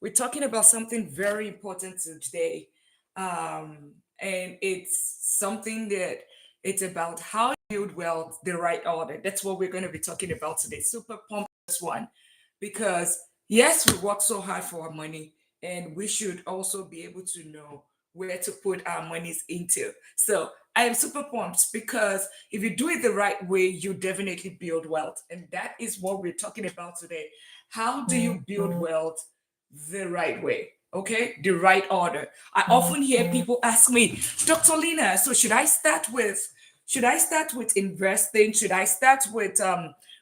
We're talking about something very important today. And it's something that it's about how you build wealth the right order. That's what we're going to be talking about today. Super pumped this one because yes, we work so hard for our money, and we should also be able to know where to put our monies into. So I am super pumped because if you do it the right way, you definitely build wealth. And that is what we're talking about today. How do you build wealth the right way? Okay, the right order. I often hear people ask me, Dr. Lina, so should I start with investing? Should I start with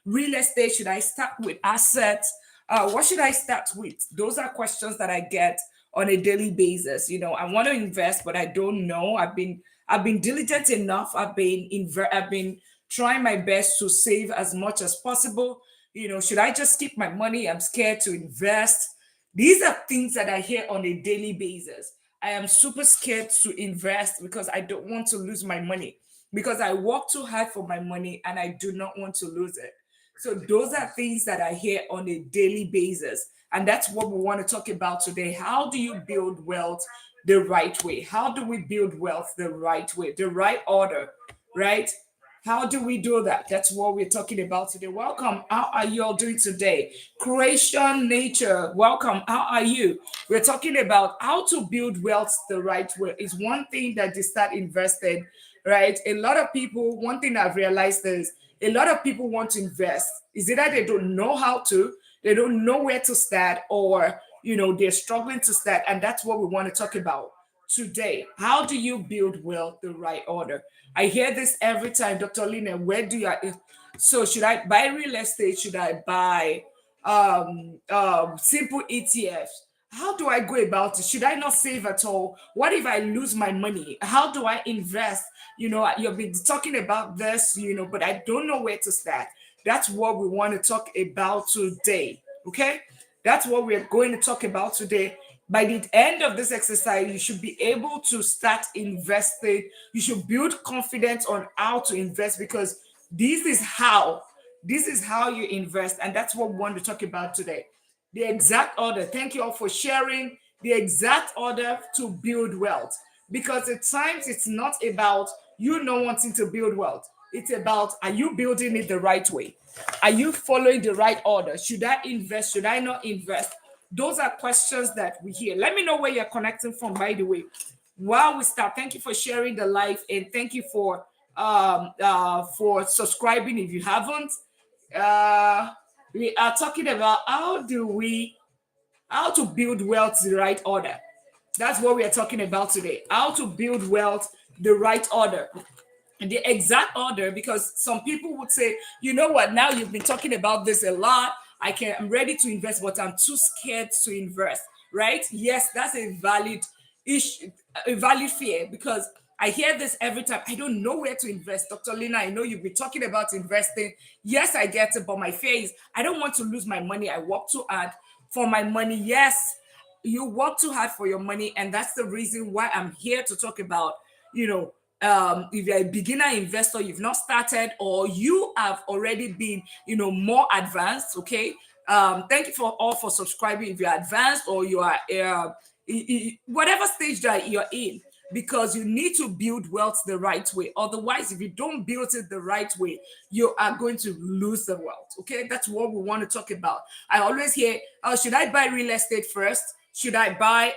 real estate? Should I start with assets? What should I start with? Those are questions that I get on a daily basis. I want to invest, but I don't know. I've been diligent enough. I've been trying my best to save as much as possible. Should I just keep my money? I'm scared to invest. These are things that I hear on a daily basis. I am super scared to invest because I don't want to lose my money, because I work too hard for my money and I do not want to lose it. So those are things that I hear on a daily basis. And that's what we want to talk about today. How do you build wealth the right way? How do we build wealth the right way? The right order, right? How do we do that? That's what we're talking about today. Welcome. How are you all doing today? Creation, nature, welcome. How are you? We're talking about how to build wealth the right way. It's one thing that they start investing, right? A lot of people, one thing I've realized is a lot of people want to invest. Is it that they don't know how to, they don't know where to start, or they're struggling to start? And that's what we want to talk about today. How do you build wealth the right order? I hear this every time, Dr. Lina. Where do you? So should I buy real estate? Should I buy simple ETFs? How do I go about it? Should I not save at all? What if I lose my money? How do I invest? You've been talking about this, but I don't know where to start. That's what we want to talk about today. Okay? That's what we're going to talk about today. By the end of this exercise, you should be able to start investing. You should build confidence on how to invest, because this is how this is how you invest, and that's what we want to talk about today. The exact order. Thank you all for sharing the exact order to build wealth. Because at times it's not about you not wanting to build wealth. It's about, are you building it the right way? Are you following the right order? Should I invest? Should I not invest? Those are questions that we hear. Let me know where you're connecting from, by the way. While we start, thank you for sharing the live, and thank you for subscribing if you haven't. Uh, we are talking about how to build wealth the right order. That's what we are talking about today. How to build wealth the right order. The exact order, because some people would say, you know what, now you've been talking about this a lot. I'm ready to invest, but I'm too scared to invest, right? Yes, that's a valid issue, a valid fear, because I hear this every time. I don't know where to invest. Dr. Lina, I know you've been talking about investing. Yes, I get it, but my fear is I don't want to lose my money. I work too hard for my money. Yes, you work too hard for your money, and that's the reason why I'm here to talk about, you know, if you're a beginner investor, you've not started, or you have already been, more advanced. Okay. Thank you for all for subscribing. If you're advanced, or you are whatever stage that you're in, because you need to build wealth the right way. Otherwise, if you don't build it the right way, you are going to lose the wealth. Okay, that's what we want to talk about. I always hear, oh, should I buy real estate first? Should I buy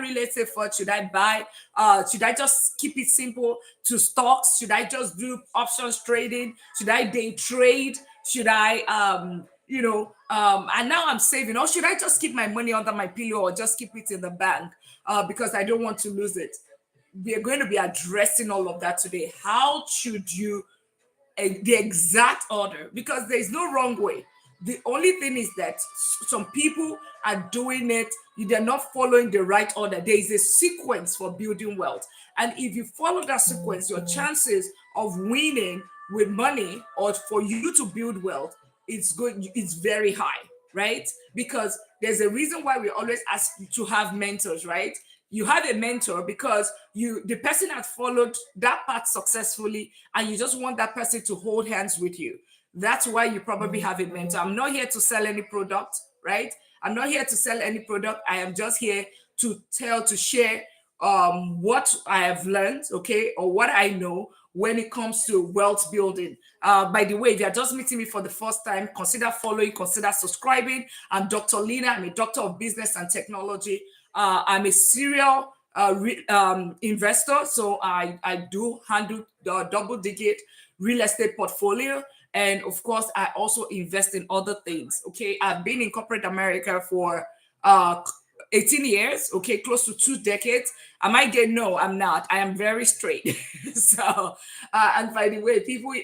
real estate first? Should I just keep it simple to stocks? Should I just do options trading? Should I day trade? Should I and now I'm saving, or should I just keep my money under my pillow, or just keep it in the bank because I don't want to lose it? We are going to be addressing all of that today. How should you the exact order, because there's no wrong way. The only thing is that some people are doing it, they're not following the right order. There is a sequence for building wealth. And if you follow that sequence, your chances of winning with money, or for you to build wealth, it's very high, right? Because there's a reason why we always ask you to have mentors, right? You have a mentor because the person has followed that path successfully, and you just want that person to hold hands with you. That's why you probably have a mentor. I'm not here to sell any product, right? I'm not here to sell any product. I am just here to share what I have learned, okay, or what I know when it comes to wealth building. By the way, if you're just meeting me for the first time, consider following, consider subscribing. I'm Dr. Lina. I'm a doctor of business and technology. I'm a serial investor, so I do handle the double-digit real estate portfolio. And of course, I also invest in other things. Okay, I've been in corporate America for uh, 18 years, okay, close to 2 decades. I might get no, I'm not. I am very straight. So, and by the way, people,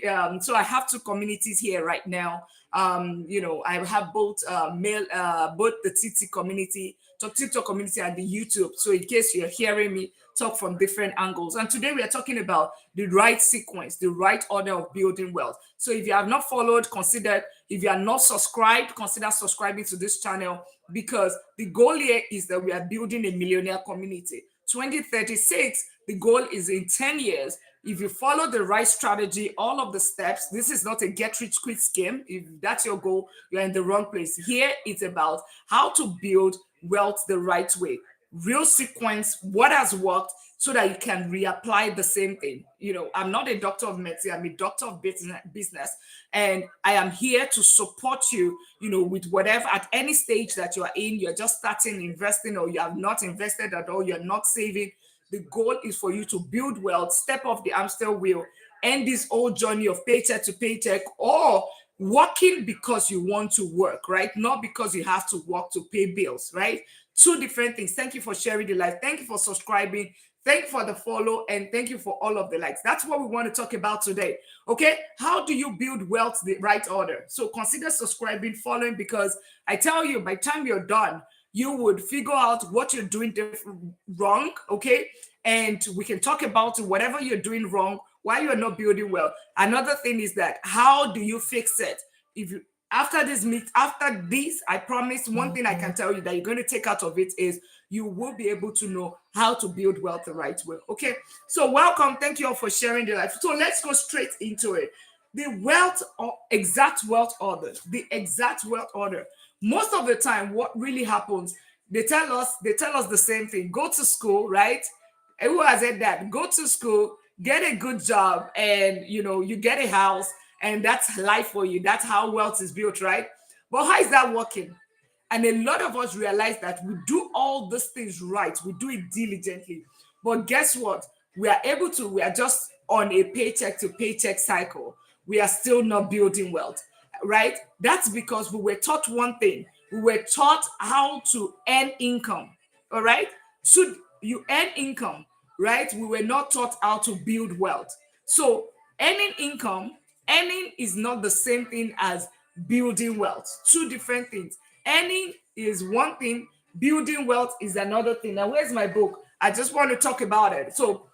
so I have two communities here right now. I have both both the TT community, TikTok community, and the YouTube. So in case you're hearing me talk from different angles, and today we are talking about the right sequence, the right order of building wealth. So if you have not followed, consider. If you are not subscribed, consider subscribing to this channel, because the goal here is that we are building a millionaire community. 2036, the goal is in 10 years. If you follow the right strategy, all of the steps, this is not a get rich quick scheme. If that's your goal, you're in the wrong place. Here it's about how to build wealth the right way. Real sequence, what has worked, so that you can reapply the same thing. I'm not a doctor of medicine, I'm a doctor of business, and I am here to support you, with whatever, at any stage that you are in, you're just starting investing, or you have not invested at all, you're not saving. The goal is for you to build wealth, step off the hamster wheel, end this old journey of paycheck to paycheck, or working because you want to work, right? Not because you have to work to pay bills, right? Two different things. Thank you for sharing the live. Thank you for subscribing. Thank you for the follow, and thank you for all of the likes. That's what we want to talk about today. Okay, how do you build wealth the right order? So consider subscribing, following, because I tell you, by the time you're done, you would figure out what you're doing wrong. Okay, and we can talk about whatever you're doing wrong, why you're not building well. Another thing is that, how do you fix it? If you after this, I promise one thing I can tell you that you're going to take out of it is you will be able to know how to build wealth the right way. Okay, so welcome. Thank you all for sharing the life. So let's go straight into it. The exact wealth order. The exact wealth order. Most of the time, what really happens, they tell us the same thing. Go to school, right? Who has said that? Go to school, get a good job, and you get a house, and that's life for you. That's how wealth is built, right? But how is that working? And a lot of us realize that we do all these things right, we do it diligently, but guess what? We are just on a paycheck to paycheck cycle. We are still not building wealth, right? That's because we were taught one thing. We were taught how to earn income, all right? So you earn income, right? We were not taught how to build wealth. So earning is not the same thing as building wealth. Two different things. Earning is one thing, building wealth is another thing. Now, where's my book? I just want to talk about it. So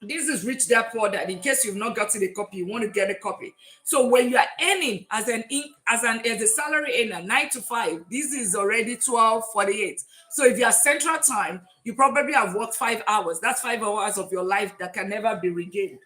this is Rich Dad Poor Dad. In case you've not gotten a copy, you want to get a copy. So when you are earning as a salary earner, 9 to 5, this is already 12:48. So if you are Central Time, you probably have worked 5 hours. That's 5 hours of your life that can never be regained.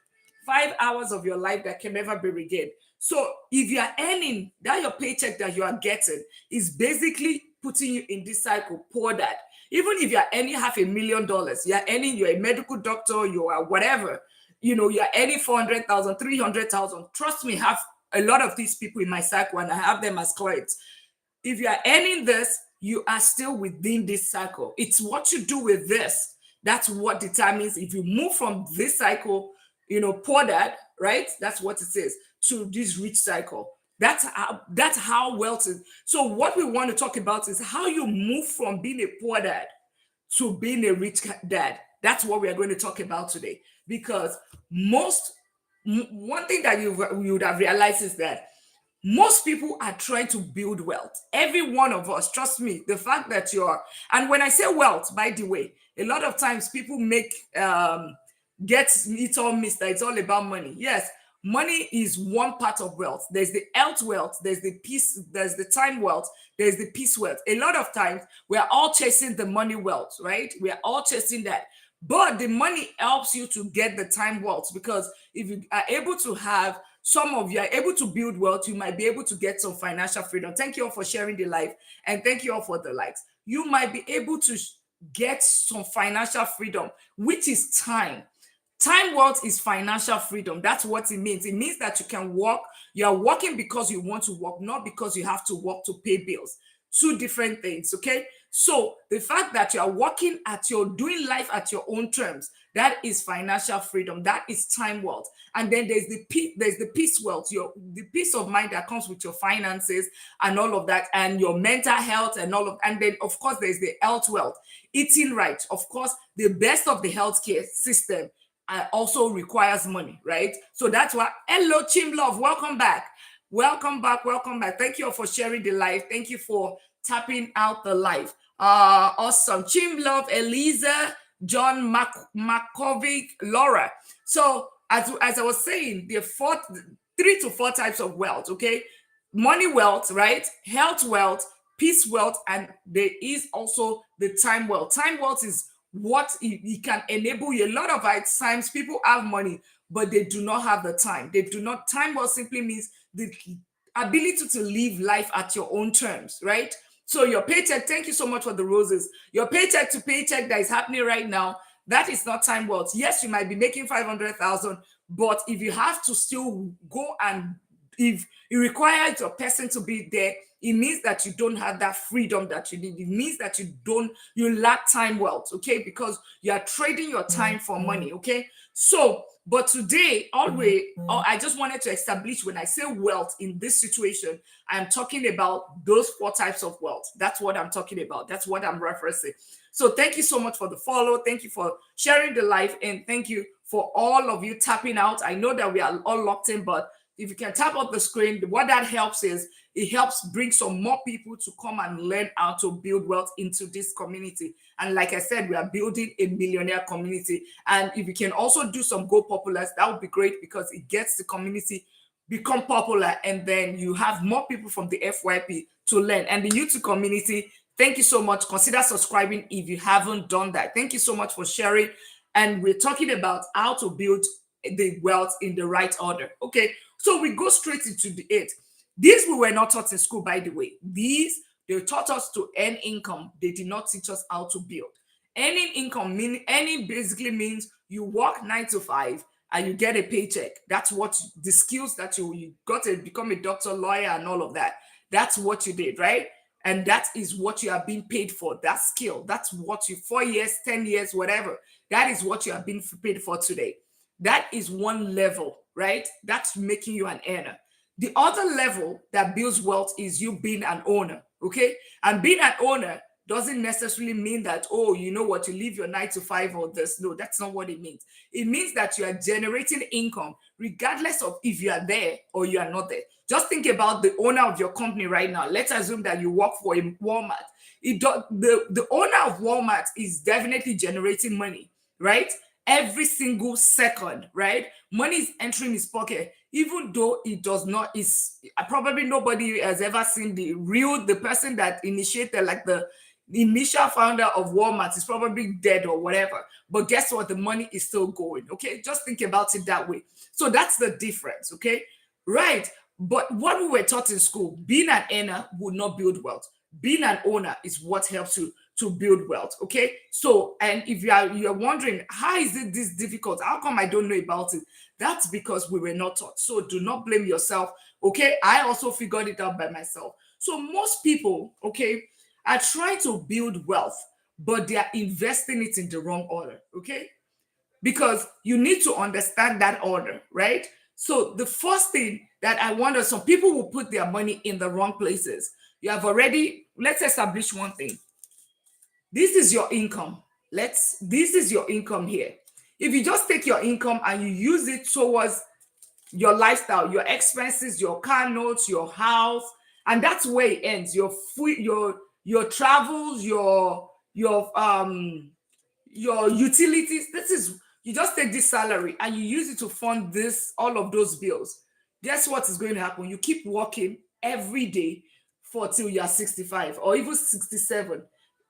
5 hours of your life that can never be regained. So if you are earning, that your paycheck that you are getting is basically putting you in this cycle, poor dad. Even if you're earning $500,000, you're a medical doctor, you are whatever, you're earning 400,000, 300,000. Trust me, I have a lot of these people in my cycle, and I have them as clients. If you are earning this, you are still within this cycle. It's what you do with this. That's what determines if you move from this cycle, poor dad, right? That's what it is, to this rich cycle. That's how wealth is. So what we want to talk about is how you move from being a poor dad to being a rich dad. That's what we are going to talk about today. Because one thing that you would have realized is that most people are trying to build wealth. Every one of us, trust me, the fact that and when I say wealth, by the way, a lot of times people get it all mixed that it's all about money. Yes, money is one part of wealth. There's the health wealth, there's the peace, there's the time wealth, there's the peace wealth. A lot of times we are all chasing the money wealth, right? We are all chasing that. But the money helps you to get the time wealth, because if you are able to have some of you are able to build wealth, you might be able to get some financial freedom. Thank you all for sharing the life, and thank you all for the likes. You might be able to get some financial freedom, which is time. Time wealth is financial freedom. That's what it means. It means that you can work. You are working because you want to work, not because you have to work to pay bills. Two different things, okay? So the fact that you are working at your doing life at your own terms, that is financial freedom. That is time wealth. And then there's the peace wealth, the peace of mind that comes with your finances and all of that, and your mental health and all of. And then of course there's the health wealth, eating right. Of course, the best of the healthcare system also requires money, right? So that's why. Hello, Chim Love, welcome back. Welcome back, welcome back. Thank you all for sharing the live. Thank you for tapping out the live. Awesome. Chim Love, Eliza, John Makovic, Laura. So as I was saying, there are 3 to 4 types of wealth, okay? Money wealth, right? Health wealth, peace wealth, and there is also the time wealth. Time wealth is what it can enable you. A lot of times people have money, but they do not have the time. They do not. Time wealth simply means the ability to live life at your own terms, right? So your paycheck, thank you so much for the roses. Your paycheck to paycheck that is happening right now, that is not time wealth. Yes, you might be making 500,000, but if you have to still go, and if it requires a person to be there, it means that you don't have that freedom that you need. It means that you lack time wealth, okay? Because you are trading your time for money, okay? So, but today, I just wanted to establish, when I say wealth in this situation, I'm talking about those 4 types of wealth. That's what I'm talking about. That's what I'm referencing. So thank you so much for the follow. Thank you for sharing the live, and thank you for all of you tapping out. I know that we are all locked in, but if you can tap up the screen, what that helps is it helps bring some more people to come and learn how to build wealth into this community. And like I said, we are building a millionaire community. And if you can also do some Go Populars, that would be great, because it gets the community become popular, and then you have more people from the FYP to learn. And the YouTube community, thank you so much. Consider subscribing if you haven't done that. Thank you so much for sharing. And we're talking about how to build the wealth in the right order. Okay, so we go straight into the 8. These we were not taught in school, by the way. They taught us to earn income. They did not teach us how to build. Earning income basically means you work 9 to 5 and you get a paycheck. That's what the skills that you got to become a doctor, lawyer, and all of that. That's what you did, right? And that is what you are being paid for. That skill. That's what 4 years, 10 years, whatever. That is what you are being paid for today. That is one level, right? That's making you an earner. The other level that builds wealth is you being an owner, okay? And being an owner doesn't necessarily mean that, oh, you know what, you leave your 9 to 5 or this. No, that's not what it means. It means that you are generating income regardless of if you are there or you are not there. Just think about the owner of your company right now. Let's assume that you work for a Walmart. The owner of Walmart is definitely generating money, right? Every single second, right? Money is entering his pocket, even though it does not. Is probably nobody has ever seen the person that initiated, like the initial founder of Walmart is probably dead or whatever. But guess what? The money is still going. Okay, just think about it that way. So that's the difference. Okay, right? But what we were taught in school, being an earner would not build wealth. Being an owner is what helps you to build wealth. Okay, so, and if you're wondering, how is it this difficult, how come I don't know about it, that's because we were not taught. So do not blame yourself. Okay, I also figured it out by myself. So most people, okay, are trying to build wealth, but they are investing it in the wrong order. Okay, because you need to understand that order, right? So the first thing that I wonder, some people will put their money in the wrong places. Let's establish one thing. This is your income. This is your income here. If you just take your income and you use it towards your lifestyle, your expenses, your car notes, your house, and that's where it ends. Your food, your travels, your utilities. You just take this salary and you use it to fund all of those bills. Guess what is going to happen? You keep working every day till you're 65 or even 67.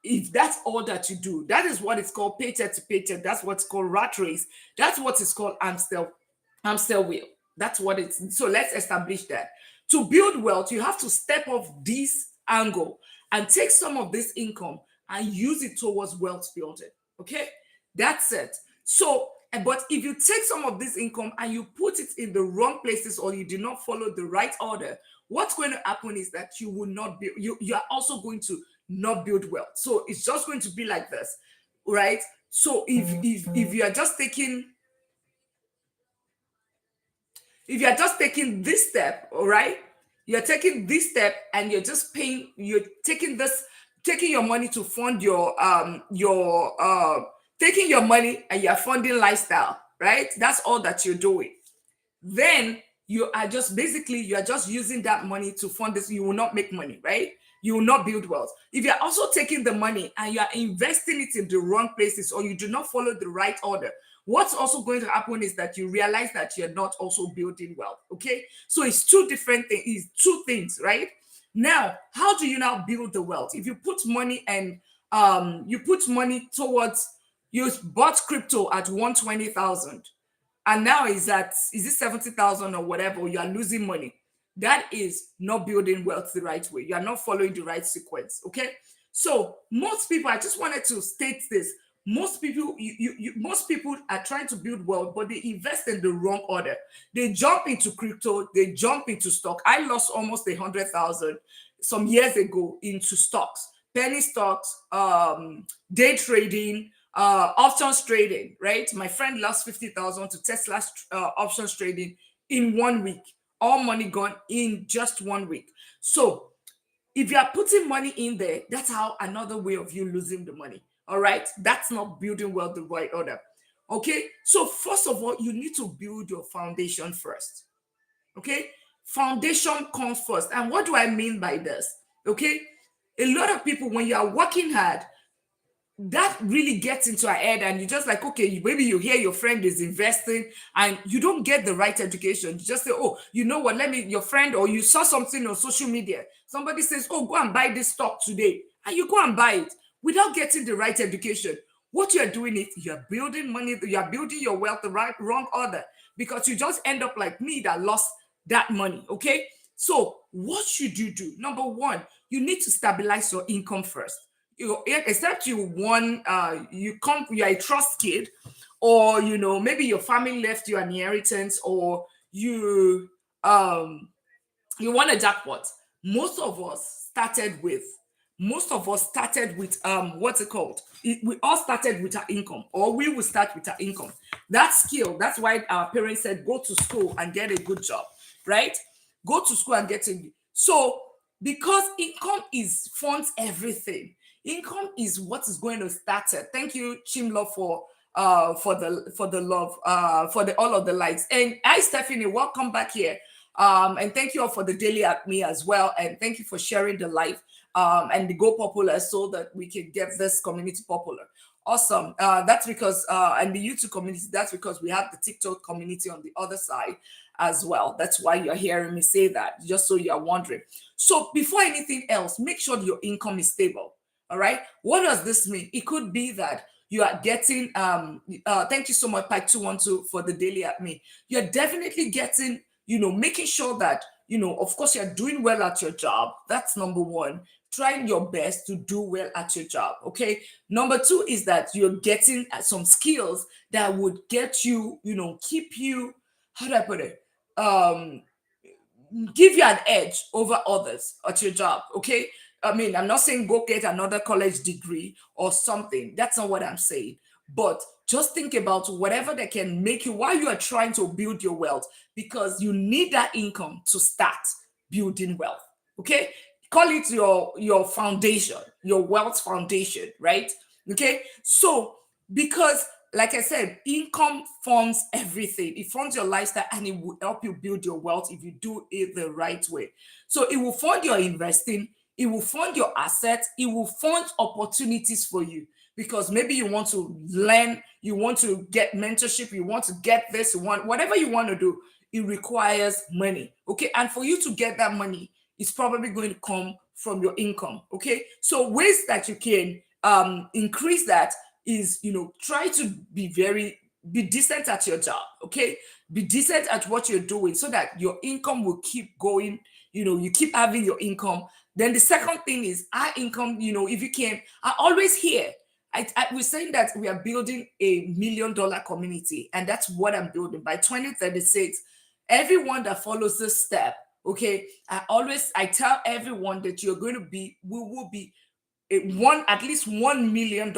If that's all that you do, that is what it's called paycheck to paycheck. That's what's called rat race. That's what is called hamster wheel. That's what it's. So let's establish that. To build wealth, you have to step off this angle and take some of this income and use it towards wealth building. Okay, that's it. So, but if you take some of this income and you put it in the wrong places, or you do not follow the right order, what's going to happen is that you will not be, you are also going to not build wealth. So it's just going to be like this, right? So if you are just taking, if you're just taking this step, all right, you're taking this step and you're just paying, you're taking this, taking your money to fund your taking your money and you're funding lifestyle, right? That's all that you're doing. Then you are just basically, you are just using that money to fund this. You will not make money, right? You will not build wealth. If you're also taking the money and you are investing it in the wrong places, or you do not follow the right order, what's also going to happen is that you realize that you're not also building wealth. Okay, so it's two different things, it's two things, right? Now, how do you now build the wealth? If you put money and you put money towards, you bought crypto at 120,000, and now is at, is it 70,000 or whatever, you are losing money. That is not building wealth the right way. You are not following the right sequence. Okay. So most people, I just wanted to state this. Most people, most people are trying to build wealth, but they invest in the wrong order. They jump into crypto, they jump into stock. I lost almost 100,000 some years ago into stocks, penny stocks, day trading, options trading, right? My friend lost 50,000 to Tesla's options trading in 1 week. All money gone in just 1 week. So if you are putting money in there, that's how another way of you losing the money. All right. That's not building wealth the right order. Okay. So first of all, you need to build your foundation first. Okay. Foundation comes first. And what do I mean by this? Okay. A lot of people, when you are working hard, that really gets into our head, and you just like, okay, maybe you hear your friend is investing and you don't get the right education. You just say, oh, you know what, let me, your friend, or you saw something on social media, somebody says, oh, go and buy this stock today, and you go and buy it without getting the right education. What you're doing is you're building money, you're building your wealth the right wrong order, because you just end up like me that lost that money. Okay, so what should you do? Number one, you need to stabilize your income first. You, except you won, you come, you're a trust kid, or maybe your family left you an inheritance, or you won a jackpot. Most of us started with what's it called, we all started with our income, or we will start with our income. That skill, that's why our parents said go to school and get a good job, right? Go to school and get a, so because income is funds everything. Income is what is going to start it. Thank you, Chimlo, for the love, for the all of the likes. And hi, Stephanie, welcome back here. And thank you all for the daily at me as well. And thank you for sharing the live and the go popular, so that we can get this community popular. Awesome. That's because and the YouTube community, that's because we have the TikTok community on the other side as well. That's why you're hearing me say that, just so you're wondering. So before anything else, make sure your income is stable. All right. What does this mean? It could be that you are getting thank you so much, Pike 212, for the daily at me. You're definitely getting, making sure that, of course, you're doing well at your job. That's number one. Trying your best to do well at your job. Okay. Number two is that you're getting some skills that would get you, keep you, how do I put it? Give you an edge over others at your job. Okay. I mean, I'm not saying go get another college degree or something. That's not what I'm saying. But just think about whatever that can make you while you are trying to build your wealth, because you need that income to start building wealth. Okay. Call it your foundation, your wealth foundation, right? Okay. So because, like I said, income funds everything. It funds your lifestyle, and it will help you build your wealth if you do it the right way. So it will fund your investing, it will fund your assets, it will fund opportunities for you, because maybe you want to learn, you want to get mentorship, you want to get this, you want whatever you want to do, it requires money. Okay. And for you to get that money, it's probably going to come from your income. Okay. So ways that you can increase that is, try to be very be decent at your job, okay? Be decent at what you're doing so that your income will keep going. You keep having your income. Then the second thing is our income. If you can, I always hear, we're saying that we are building $1 million community, and that's what I'm building by 2036. Everyone that follows this step, okay, I tell everyone that we will be at least $1 million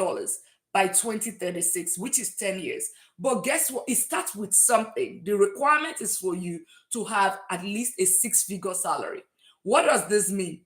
by 2036, which is 10 years. But guess what? It starts with something. The requirement is for you to have at least a six-figure salary. What does this mean?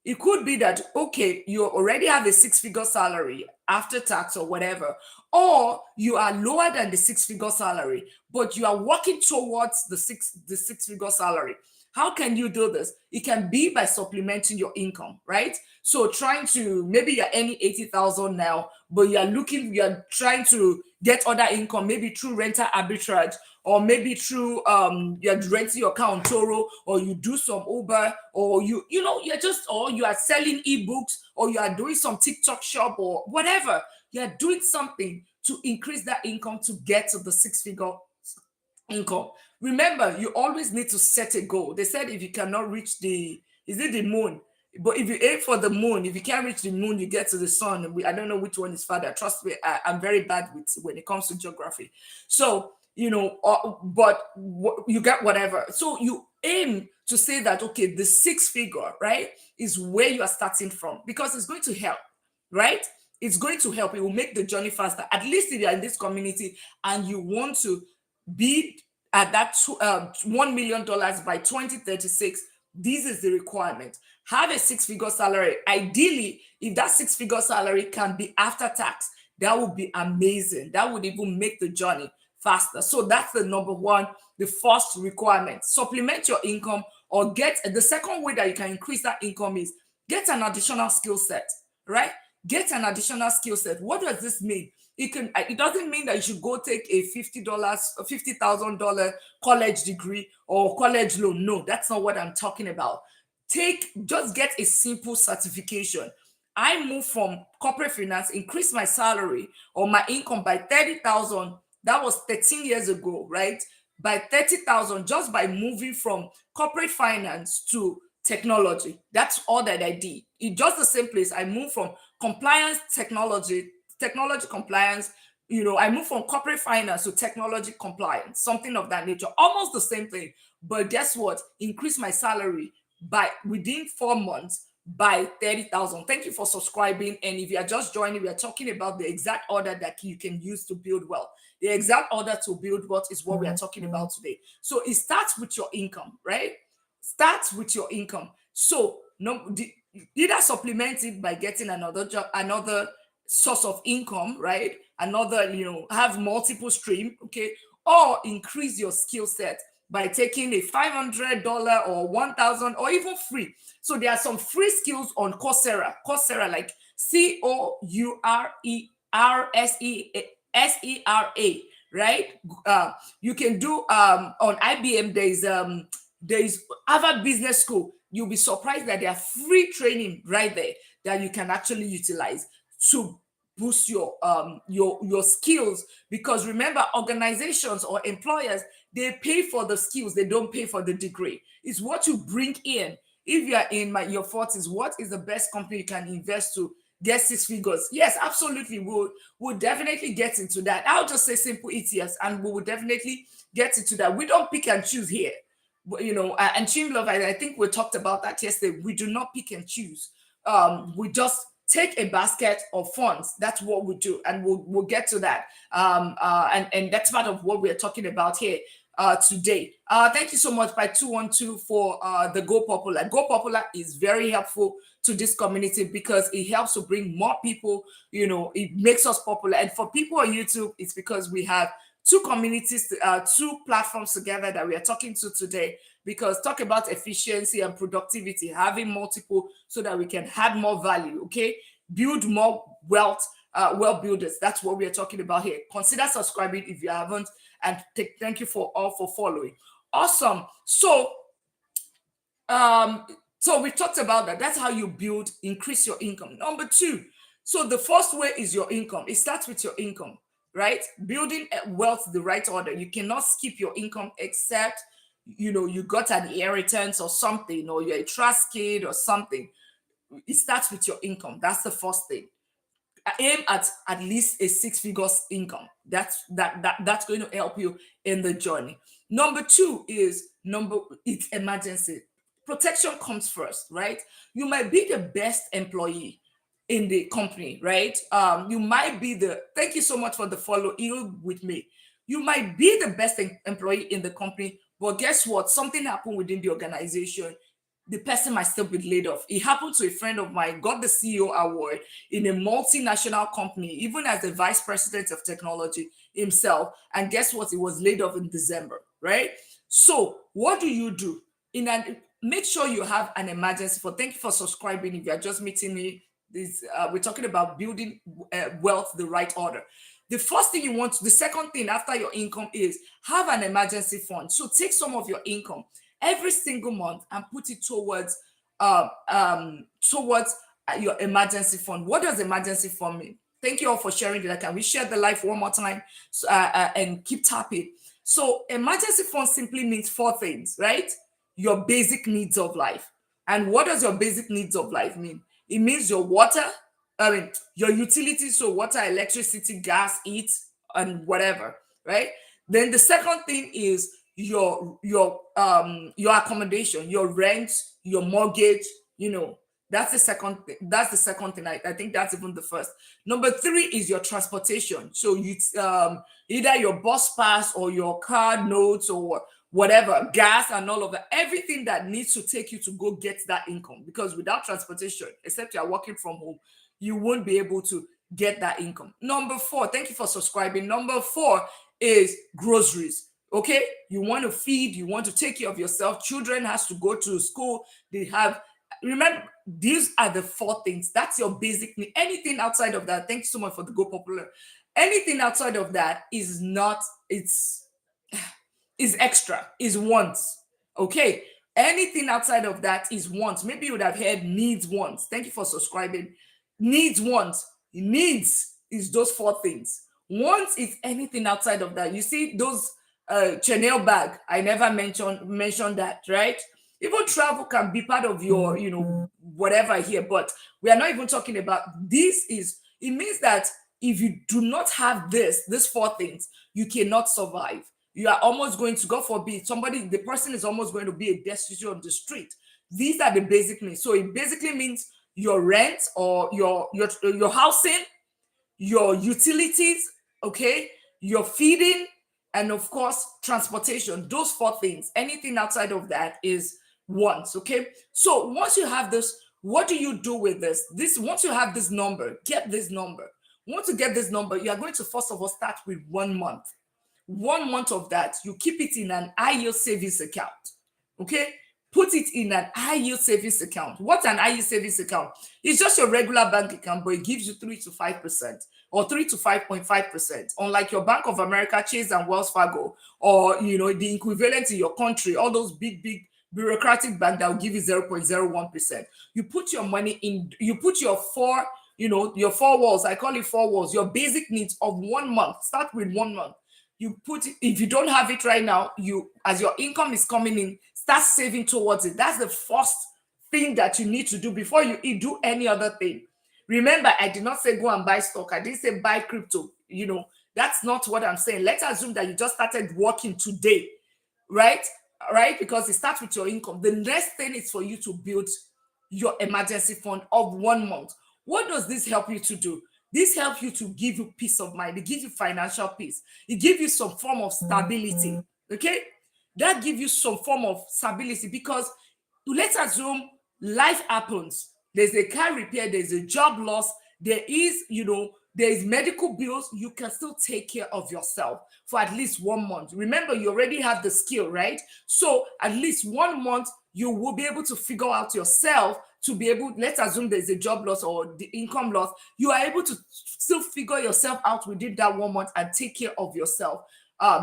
It could be that, okay, you already have a six-figure salary after tax or whatever, or you are lower than the six-figure salary, but you are working towards the six-figure salary. How can you do this? It can be by supplementing your income, right? So trying to, maybe you're earning 80,000 now, but you're trying to get other income, maybe through rental arbitrage, or maybe through you're renting your car on Toro, or you do some Uber, or or you are selling ebooks, or you are doing some TikTok shop or whatever. You're doing something to increase that income to get to the six-figure income. Remember, you always need to set a goal. They said if you cannot reach is it the moon? But if you aim for the moon, if you can't reach the moon, you get to the sun. I don't know which one is farther. Trust me, I'm very bad with when it comes to geography. So you get whatever. So you aim to say that, okay, the six-figure, right, is where you are starting from, because it's going to help, right? It's going to help. It will make the journey faster. At least if you're in this community and you want to be at that $1 million by 2036, this is the requirement. Have a six-figure salary. Ideally, if that six-figure salary can be after tax, that would be amazing. That would even make the journey faster. So that's the number one, the first requirement. Supplement your income, or the second way that you can increase that income is get an additional skill set, right? Get an additional skill set. What does this mean? It doesn't mean that you should go take a $50,000 college degree or college loan. No, that's not what I'm talking about. Just get a simple certification. I moved from corporate finance, increased my salary or my income by 30,000. That was 13 years ago, right? By 30,000, just by moving from corporate finance to technology. That's all that I did. In just the same place, I moved from compliance technology compliance. I moved from corporate finance to technology compliance, something of that nature, almost the same thing. But guess what? Increase my salary by within 4 months by 30,000. Thank you for subscribing. And if you are just joining, we are talking about the exact order that you can use to build wealth. The exact order to build wealth is what we are talking about today. So it starts with your income, right? Starts with your income. So either supplement it by getting another job, another source of income, right? Another, have multiple stream, okay? Or increase your skill set by taking a $500 or 1,000 or even free. So there are some free skills on Coursera, like Coursera, right? You can do on IBM. There's Harvard Business School. You'll be surprised that there are free training right there that you can actually utilize to boost your skills. Because remember, organizations or employers, they pay for the skills, they don't pay for the degree. It's what you bring in. If you are in your 40s, what is the best company you can invest to get six figures? Yes, absolutely. We'll definitely get into that. I'll just say simple ETFs, and we will definitely get into that. We don't pick and choose here. And Team Love, I think we talked about that yesterday. We do not pick and choose. We just take a basket of funds. That's what we do, and we'll get to that. And that's part of what we're talking about here today. Thank you so much by 212 for the Go Popular. Go Popular is very helpful to this community because it helps to bring more people. It makes us popular. And for people on YouTube, it's because we have two communities, two platforms together that we are talking to today, because talk about efficiency and productivity, having multiple so that we can add more value, okay? Build more wealth, wealth builders. That's what we are talking about here. Consider subscribing if you haven't, and thank you for following. Awesome. So we talked about that. That's how you increase your income. Number two, so the first way is your income. It starts with your income, right? Building wealth the right order. You cannot skip your income except you got an inheritance or something, or you're a trust kid or something. It starts with your income. That's the first thing. Aim at least a six figures income. That's going to help you in the journey. Number two is number it's emergency protection comes first, right? You might be the best employee in the company, right? You might be the thank you so much for the follow you with me. You might be the best employee in the company, but guess what? Something happened within the organization. The person might still be laid off. It happened to a friend of mine, got the CEO award in a multinational company, even as the vice president of technology himself. And guess what? He was laid off in December, right? So, what do you do? Make sure you have an emergency fund. Thank you for subscribing. If you are just meeting me, we're talking about building wealth the right order. The first thing you want, the second thing after your income is have an emergency fund. So take some of your income every single month and put it towards your emergency fund. What does emergency fund mean? Thank you all for sharing that. Can we share the live one more time and keep tapping? So emergency fund simply means four things, right? Your basic needs of life. And what does your basic needs of life mean? It means your water, your utilities, so water, electricity, gas, heat, and whatever, right? Then the second thing is your accommodation, your rent, your mortgage, that's the second thing. That's the second thing. I think that's even the first. Number three is your transportation. So you either your bus pass or your car notes or whatever, gas and all of that, everything that needs to take you to go get that income. Because without transportation, except you're working from home, you won't be able to get that income. Number four, thank you for subscribing. Number four is groceries. Okay, you want to feed, you want to take care of yourself. Children has to go to school. They have, remember, these are the four things. That's your basic need. Anything outside of that, thank you so much for the Go Popular. Anything outside of that is not, is extra, is wants. Okay, anything outside of that is wants. Maybe you would have heard needs, wants. Thank you for subscribing. Needs, wants. Needs is those four things. Wants is anything outside of that. You see those Chanel bag, I never mentioned that, right? Even travel can be part of your whatever here, but we are not even talking about this. It means that if you do not have these four things, you cannot survive. You are almost going to, God forbid, the person is almost going to be a destitute on the street. These are the basic needs. So it basically means your rent or your housing, your utilities, okay, your feeding, and of course transportation. Those four things. Anything outside of that is wants. Okay, so once you have this, what do you do with this? Once you have this number, get this number. Once you get this number, you are going to first of all start with 1 month. 1 month of that, you keep it in an high yield savings account. Okay, put it in an high yield savings account. What's an high yield savings account? It's just your regular bank account, but it gives you 3 to 5% or 3 to 5.5%. Unlike your Bank of America, Chase and Wells Fargo, or the equivalent in your country, all those big bureaucratic bank that will give you 0.01%. You put your money in. You put your your four walls. I call it four walls. Your basic needs of 1 month. Start with 1 month. You put it, if you don't have it right now, as your income is coming in, start saving towards it. That's the first thing that you need to do before you do any other thing. Remember, I did not say go and buy stock. I didn't say buy crypto. That's not what I'm saying. Let's assume that you just started working today, right? Because it starts with your income. The next thing is for you to build your emergency fund of 1 month. What does this help you to do? This helps you to give you peace of mind. It gives you financial peace. It gives you some form of stability. Okay? That gives you some form of stability because let's assume life happens. There's a car repair, there's a job loss, there is medical bills. You can still take care of yourself for at least 1 month. Remember, you already have the skill, right? So at least 1 month, you will be able to figure out yourself to be able, let's assume there's a job loss or the income loss, you are able to still figure yourself out within that 1 month and take care of yourself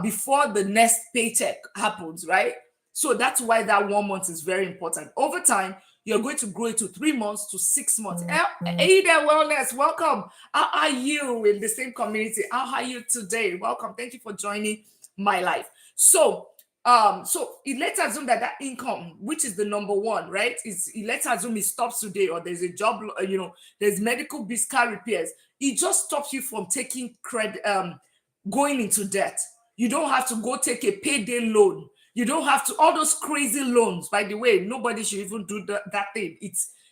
before the next paycheck happens, right? So that's why that 1 month is very important. Over time, you're going to grow it to 3 months to 6 months. Hey there, Wellness, welcome. How are you in the same community? How are you today? Welcome. Thank you for joining my life. So let's assume that income, which is the number one, right? Let's assume it stops today, or there's a job, there's medical bills, car repairs. It just stops you from taking credit, going into debt. You don't have to go take a payday loan. You don't have to, all those crazy loans. By the way, nobody should even do that thing.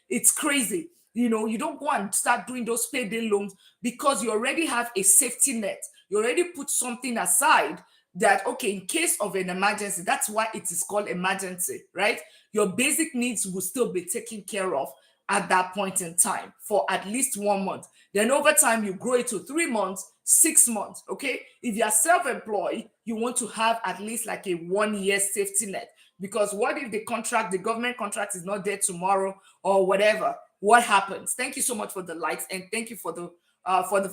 It's crazy. You don't go and start doing those payday loans, because you already have a safety net. You already put something aside that, okay, in case of an emergency, that's why it is called emergency, right? Your basic needs will still be taken care of at that point in time for at least 1 month. Then over time, you grow it to 3 months, 6 months, okay? If you're self-employed, you want to have at least like a 1-year safety net, because what if the government contract is not there tomorrow or whatever? What happens? Thank you so much for the likes, and thank you for the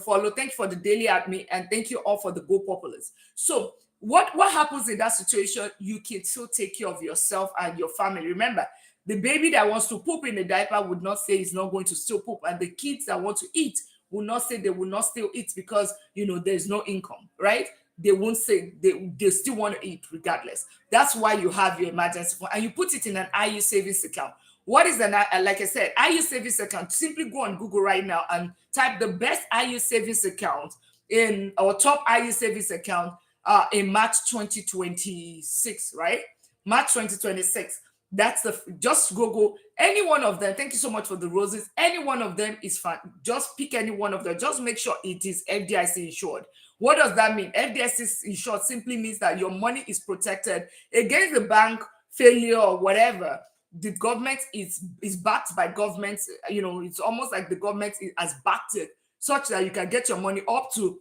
follow. Thank you for the daily admin, and thank you all for the Go Populars. So what happens in that situation? You can still take care of yourself and your family. Remember, the baby that wants to poop in a diaper would not say he's not going to still poop, and the kids that want to eat will not say they will not still eat, because there's no income, right? They won't say they still want to eat regardless. That's why you have your emergency fund, and you put it in an IU savings account. What is like I said, IU savings account? Simply go on Google right now and type the best IU savings account in our top IU savings account in March 2026, right? March 2026. That's just Google any one of them. Thank you so much for the roses. Any one of them is fine. Just pick any one of them. Just make sure it is FDIC insured. What does that mean? FDIC insured simply means that your money is protected against the bank failure or whatever. The government is backed by government. It's almost like the government has backed it such that you can get your money up to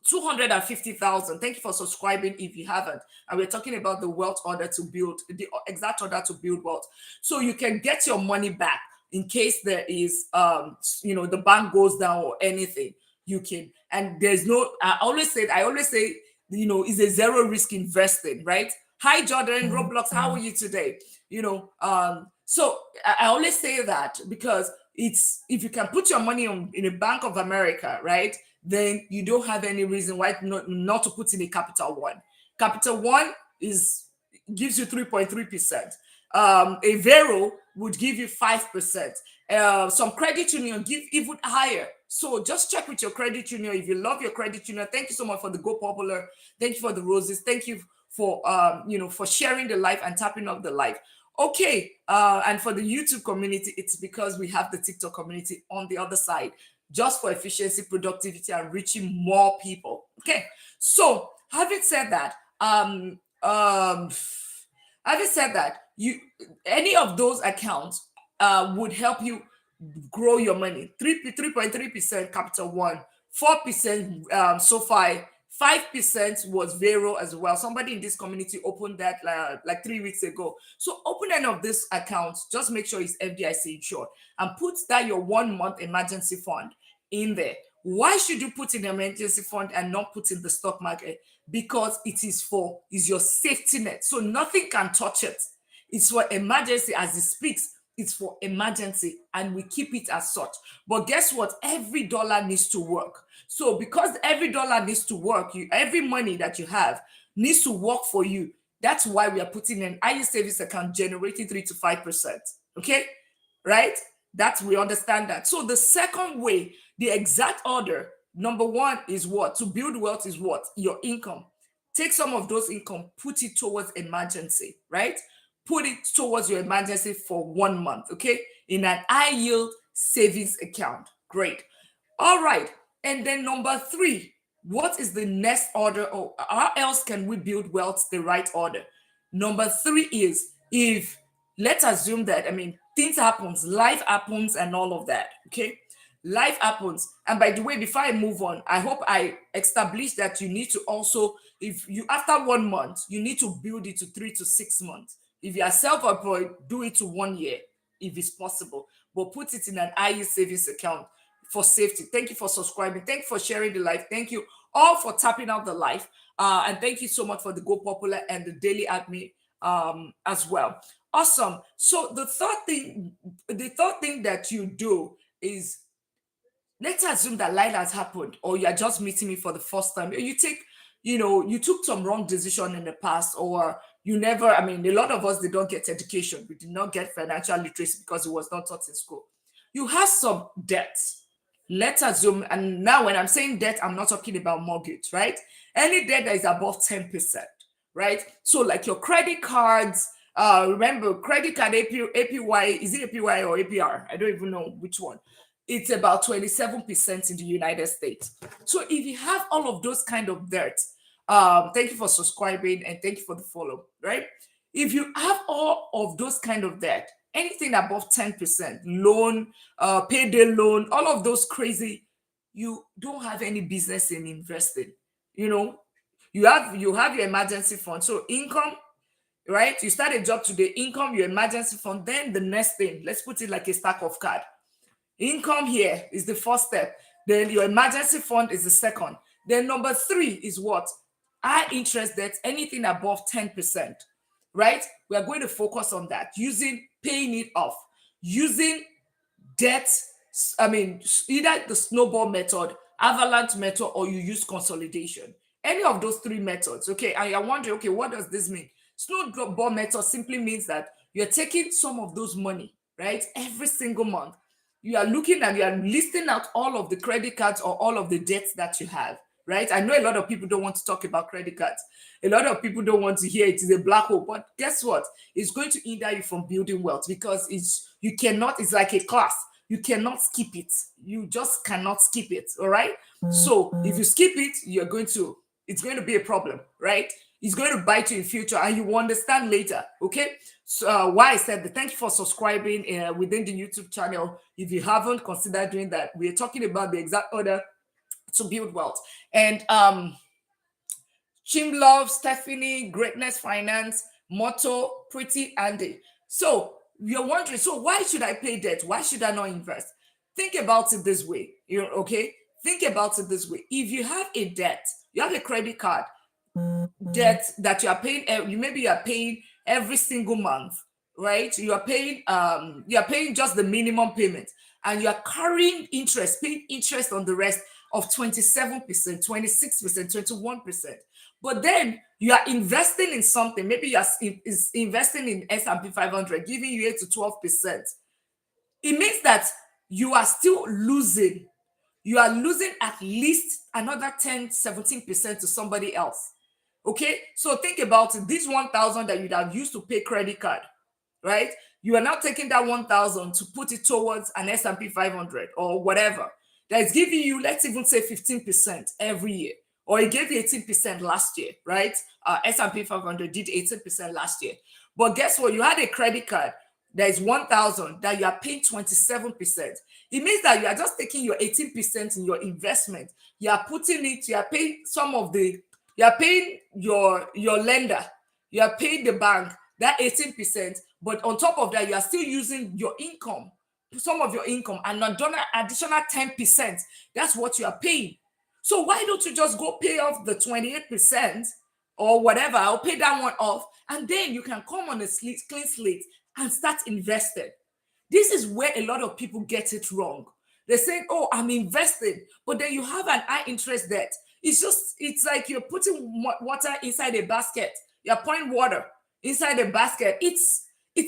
250,000. Thank you for subscribing if you haven't. And we're talking about the wealth order to build, the exact order to build wealth. So you can get your money back in case there is, the bank goes down or anything. You can, and there's no, I always say, it's a zero risk investing, right? Hi, Jordan, Roblox, how are you today? So I always say that because it's, if you can put your money in a Bank of America, right, then you don't have any reason why not to put in a Capital One. Capital One gives you 3.3%. A Vero would give you 5%. Some credit union give even higher. So just check with your credit union. If you love your credit union, thank you so much for the Go Popular. Thank you for the roses. Thank you for for sharing the life and tapping up the life. Okay, and for the YouTube community, it's because we have the TikTok community on the other side, just for efficiency, productivity, and reaching more people. Okay, so having said that, any of those accounts would help you grow your money. 3.3% Capital One, 4% SoFi, 5% was Vero as well. Somebody in this community opened that like 3 weeks ago. So open any of these accounts. Just make sure it's FDIC insured and put that your 1 month emergency fund in there. Why should you put in the emergency fund and not put in the stock market? Because it is your safety net. So nothing can touch it. It's for emergency, as it speaks. It's for emergency, and we keep it as such. But guess what? Every dollar needs to work. So because every dollar needs to work, every money that you have needs to work for you. That's why we are putting an IU savings account generating 3 to 5%. Okay, right? We understand that. So the second way, the exact order, number one is what? To build wealth is what? Your income. Take some of those income, put it towards emergency, right? Put it towards your emergency for 1 month, okay? In an high yield savings account. Great. All right. And then number 3, what is the next order, or how else can we build wealth the right order? Number 3 is, if let's assume that, things happens, life happens and all of that, okay? Life happens. And by the way, before I move on, I hope I established that you need to also, after 1 month, you need to build it to 3 to 6 months. If you are self-employed, do it to 1 year if it's possible, but put it in an IU savings account for safety. Thank you for subscribing. Thank you for sharing the live. Thank you all for tapping out the live. And thank you so much for the Go Popular and the daily admin as well. Awesome. So the third thing that you do is, let's assume that life has happened, or you are just meeting me for the first time. You took some wrong decision in the past, or you never, I mean, a lot of us, they don't get education. We did not get financial literacy because it was not taught in school. You have some debts. Let's assume, and now when I'm saying debt, I'm not talking about mortgage, right? Any debt that is above 10%, right? So like your credit cards, remember credit card APY, is it APY or APR? I don't even know which one. It's about 27% in the United States. So if you have all of those kind of debt, thank you for subscribing and thank you for the follow, right? If you have all of those kind of debt, anything above 10%, loan, payday loan, all of those crazy, you don't have any business in investing. You know, you have your emergency fund. So income, right? You start a job today, income, your emergency fund. Then the next thing, let's put it like a stack of card. Income here is the first step. Then your emergency fund is the second. Then number three is what? High interest debt, anything above 10%, right? We are going to focus on that using paying it off, using debt. I mean, either the snowball method, avalanche method, or you use consolidation. Any of those three methods, okay? And you're wondering, okay, what does this mean? Snowball method simply means that you're taking some of those money, right, every single month. You are looking and you are listing out all of the credit cards or all of the debts that you have, right? I know a lot of people don't want to talk about credit cards. A lot of people don't want to hear it is a black hole. But guess what? It's going to hinder you from building wealth because it's like a class. You cannot skip it. You just cannot skip it. All right. So if you skip it, it's going to be a problem, right? It's going to bite you in future and you will understand later. Okay. So why I said that, thank you for subscribing within the YouTube channel. If you haven't considered doing that, we're talking about the exact order to build wealth. And Chim Love, Stephanie, Greatness Finance, Motto, Pretty Andy. So you're wondering, so why should I pay debt? Why should I not invest? Think about it this way. You're okay. Think about it this way. If you have a debt, you have a credit card debt that you are paying, maybe you are paying every single month, right? You are paying just the minimum payment, and you are carrying interest, paying interest on the rest of 27%, 26%, 21%. But then you are investing in something. Maybe you are investing in S&P 500, giving you 8 to 12%. It means that you are still losing. You are losing at least another 10, 17% to somebody else. Okay, so think about it. This 1,000 that you'd have used to pay credit card, right? You are now taking that 1,000 to put it towards an S&P 500 or whatever that is giving you, let's even say 15% every year, or it gave you 18% last year, right? S&P 500 did 18% last year. But guess what? You had a credit card that is 1,000 that you are paying 27%. It means that you are just taking your 18% in your investment. You are putting it, you are paying you are paying your lender, you are paying the bank that 18%, but on top of that, you are still using your income, some of your income, and additional 10%. That's what you are paying. So why don't you just go pay off the 28% or whatever? I'll pay that one off, and then you can come on a clean slate and start investing. This is where a lot of people get it wrong. They say, oh, I'm investing, but then you have an high interest debt. It's like you're putting water inside a basket. You're pouring water inside a basket. It's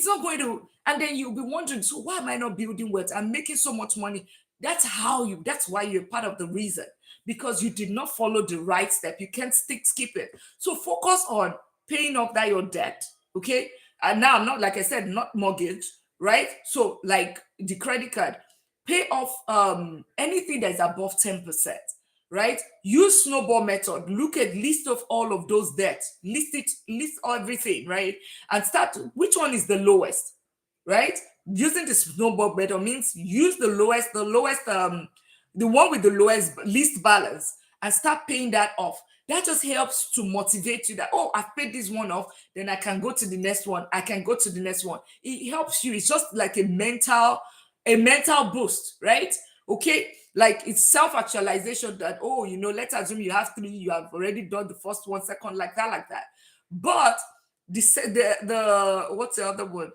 not going to, and then you'll be wondering, so why am I not building wealth? I'm making so much money. That's why you're part of the reason, because you did not follow the right step. You can't skip it. So focus on paying off that your debt. Okay. And now I'm not, like I said, not mortgage, right? So like the credit card, pay off anything that's above 10%, right? Use snowball method. Look at list of all of those debts. List everything, right? And start which one is the lowest, right? Using the snowball method means use the lowest, the one with the lowest least balance, and start paying that off. That just helps to motivate you that, oh, I've paid this one off, then I can go to the next one. I can go to the next one. It helps you. It's just like a mental boost, right? Okay. Like it's self-actualization that, oh, let's assume you have three, you have already done the first one, second, like that. But The what's the other one?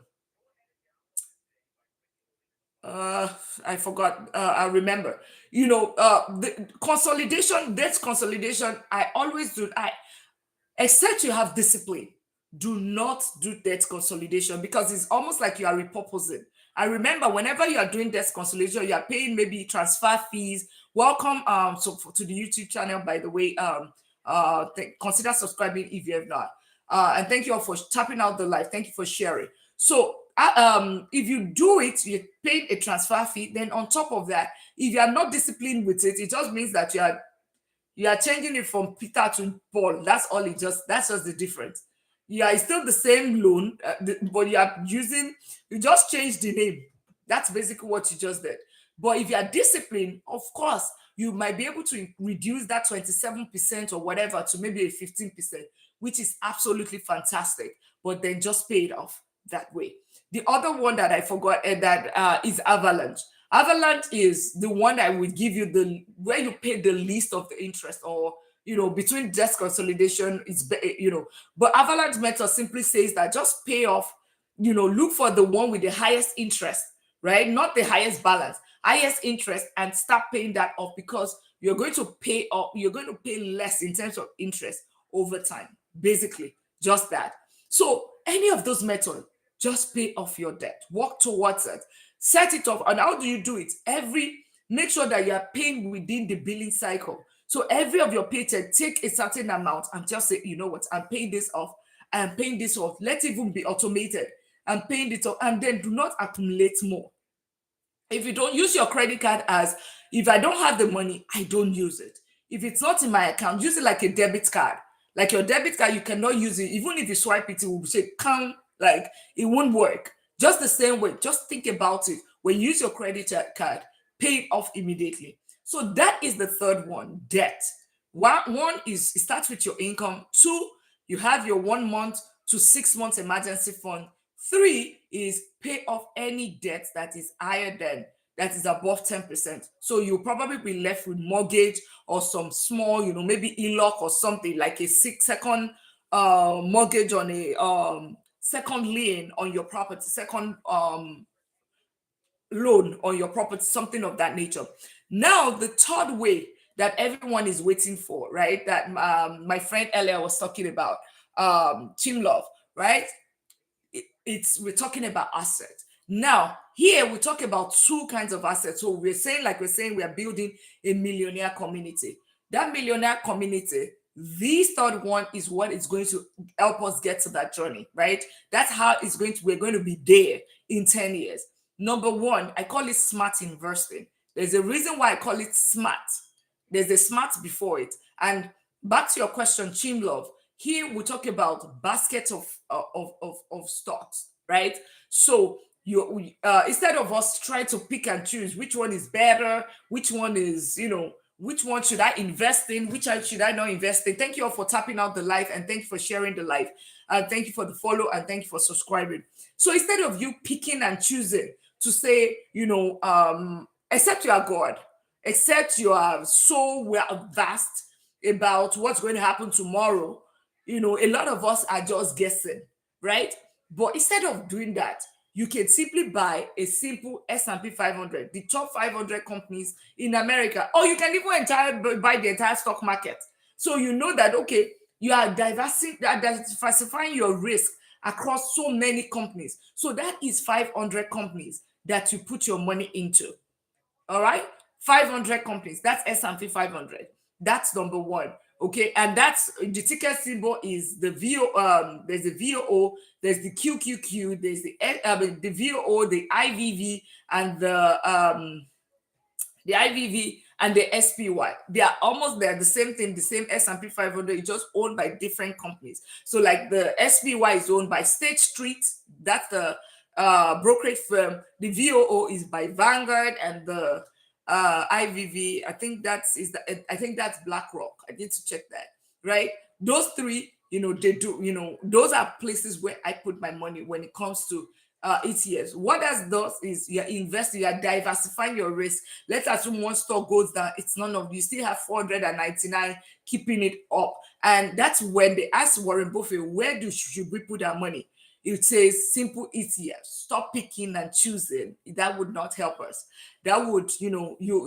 uh I forgot. I remember. The consolidation, debt consolidation. I always do. I Except you have discipline, do not do debt consolidation, because it's almost like you are repurposing. I remember whenever you are doing debt consolidation, you are paying maybe transfer fees. Welcome to the YouTube channel, by the way. Consider subscribing if you have not. And thank you all for tapping out the live. Thank you for sharing. So if you do it, you pay a transfer fee. Then on top of that, if you are not disciplined with it, it just means that you are changing it from Peter to Paul. That's all. That's just the difference. Yeah, it's still the same loan, but you just changed the name. That's basically what you just did. But if you are disciplined, of course, you might be able to reduce that 27% or whatever to maybe a 15%, which is absolutely fantastic. But then just pay it off that way. The other one that I forgot, that is Avalanche. Avalanche is the one that will give you the where you pay the least of the interest, or between debt consolidation but Avalanche method simply says that just pay off, look for the one with the highest interest, right? Not the highest balance, highest interest, and start paying that off, because you're going to pay less in terms of interest over time. Basically, just that. So any of those methods, just pay off your debt, work towards it, set it off. And how do you do it? Make sure that you are paying within the billing cycle. So every of your paycheck, take a certain amount and just say, you know what, I'm paying this off, I'm paying this off. Let it even be automated. I'm paying it off, and then do not accumulate more. If you don't use your credit card as, if I don't have the money, I don't use it. If it's not in my account, use it like a debit card. Like your debit card, you cannot use it. Even if you swipe it, it will say come, like it won't work. Just the same way, just think about it. When you use your credit card, pay it off immediately. So that is the third one, debt. One is, it starts with your income. Two, you have your 1 month to 6 months emergency fund. Three is pay off any debt that is higher than, that is above 10%. So you'll probably be left with mortgage or some small, maybe ELOC or something like a 6 second mortgage on a second lien on your property, second loan on your property, something of that nature. Now, the third way that everyone is waiting for, right? That my friend earlier was talking about, team love, right? We're talking about assets. Now, here we talk about two kinds of assets. So we're saying we are building a millionaire community. That millionaire community, this third one is what is going to help us get to that journey, right? That's how we're going to be there in 10 years. Number one, I call it smart investing. There's a reason why I call it smart. There's a smart before it. And back to your question, Chimlove, here we talk about baskets of stocks, right? So instead of us trying to pick and choose which one is better, which one is, which one should I invest in, which one should I not invest in. Thank you all for tapping out the live, and thank you for sharing the live. Thank you for the follow, and thank you for subscribing. So instead of you picking and choosing to say, except you are God, except you are so well vast about what's going to happen tomorrow, a lot of us are just guessing, right? But instead of doing that, you can simply buy a simple S&P 500, the top 500 companies in America, or you can even buy the entire stock market. So you know that, okay, you are diversifying your risk across so many companies. So that is 500 companies that you put your money into. All right, 500 companies. That's S&P 500. That's number one. Okay, and that's the ticker symbol is the VO. There's the VOO, there's the QQQ, there's the VOO, the IVV, and the IVV and the SPY. They're the same thing, the same S&P 500. It's just owned by different companies. So like the SPY is owned by State Street. That's the brokerage firm. The VOO is by Vanguard, and the IVV, I think that's BlackRock. I need to check that, right? Those three, they do, those are places where I put my money when it comes to ETFs. What that does is you're investing, you're diversifying your risk. Let's assume one stock goes down, it's none of you still have 499 keeping it up. And that's when they ask Warren Buffett, where should we put our money? It says simple ETFs. Stop picking and choosing. That would not help us. That would,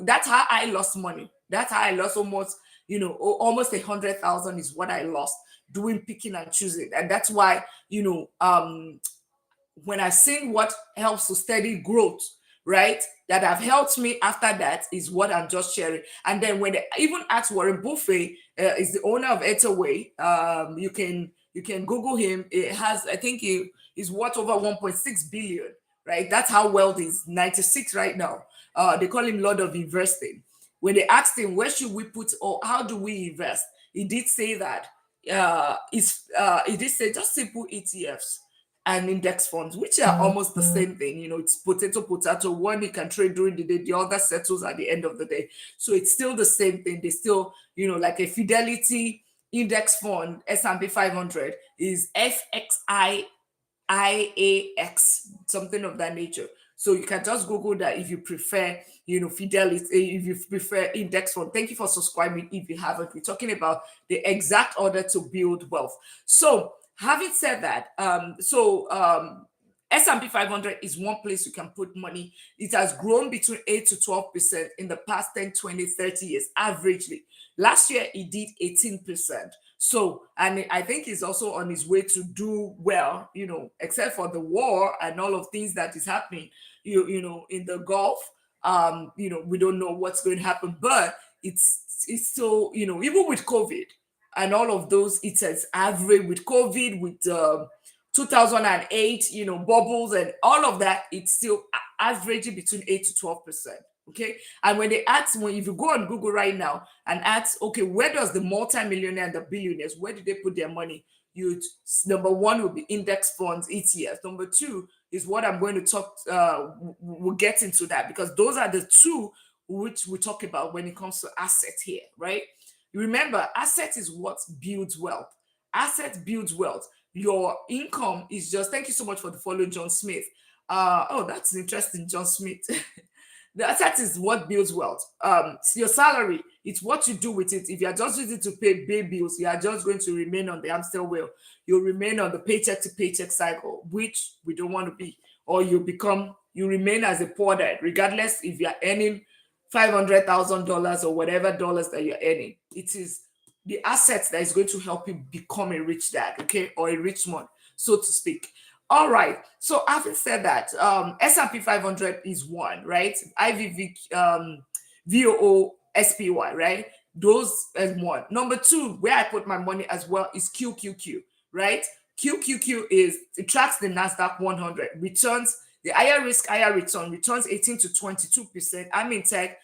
that's how I lost money. That's how I lost almost, almost 100,000 is what I lost doing picking and choosing. And that's why, when I seen what helps to steady growth, right, that have helped me after that is what I'm just sharing. And then when they even ask Warren Buffett, is the owner of Etherway, you can Google him. It has, I think he is worth over 1.6 billion, right? That's how wealthy is 96 right now. They call him Lord of Investing. When they asked him where should we put or how do we invest, he did say that he did say just simple ETFs and index funds, which are almost the same thing. It's potato. One you can trade during the day, the other settles at the end of the day. So it's still the same thing. They still, like a Fidelity index fund, S&P 500 is FXIIAX, something of that nature. So you can just Google that if you prefer, Fidelity, if you prefer index fund. Thank you for subscribing. If you haven't, we're talking about the exact order to build wealth. So having said that, S&P 500 is one place you can put money. It has grown between 8 to 12% in the past 10, 20, 30 years, averagely. Last year, it did 18%. So, and I think he's also on his way to do well, except for the war and all of things that is happening, in the Gulf. We don't know what's going to happen, but it's still, even with COVID and all of those, it's as average with COVID, with 2008, bubbles and all of that, it's still averaging between 8 to 12%. Okay. And when they ask, if you go on Google right now and ask, okay, where does the multimillionaire and the billionaires, where do they put their money? Number one will be index funds, ETFs. Number two is what I'm going to talk, we'll get into that because those are the two which we talk about when it comes to assets here, right? Remember, asset is what builds wealth. Asset builds wealth. Your income is just, thank you so much for the follow, John Smith. That's interesting, John Smith. The asset is what builds wealth. Your salary, it's what you do with it. If you are just using it to pay bills, you are just going to remain on the hamster wheel. You'll remain on the paycheck to paycheck cycle, which we don't want to be. Or you remain as a poor dad, regardless if you are earning $500,000 or whatever dollars that you're earning. It is the assets that is going to help you become a rich dad, okay, or a rich man, so to speak. All right. So having said that, S&P 500 is one, right? VOOSPY, right? Those is one. Number two, where I put my money as well is QQQ, right? QQQ it tracks the Nasdaq 100, returns the higher risk, higher returns 18 to 22%. I'm in tech.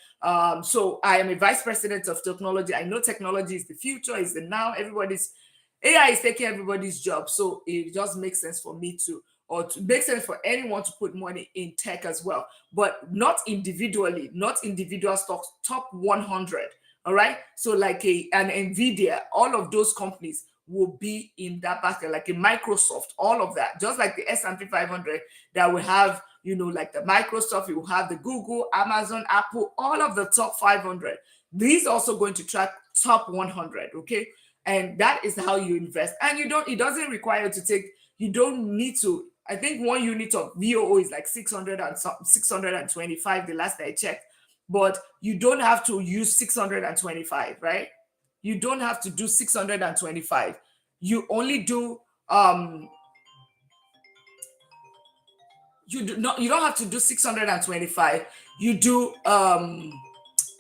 So I am a vice president of technology. I know technology is the future, is the now. AI is taking everybody's job. So it just makes sense for me to make sense for anyone to put money in tech as well, but not individually, not individual stocks, top 100. All right. So like an Nvidia, all of those companies will be in that basket, like a Microsoft, all of that, just like the S&P 500 that will have, like the Microsoft, you will have the Google, Amazon, Apple, all of the top 500. These also going to track top 100. Okay. And that is how you invest. And it doesn't require you don't need to, I think one unit of VOO is like 625 the last I checked, but you don't have to use 625, right? You don't have to do 625. You only do you don't have to do 625. You do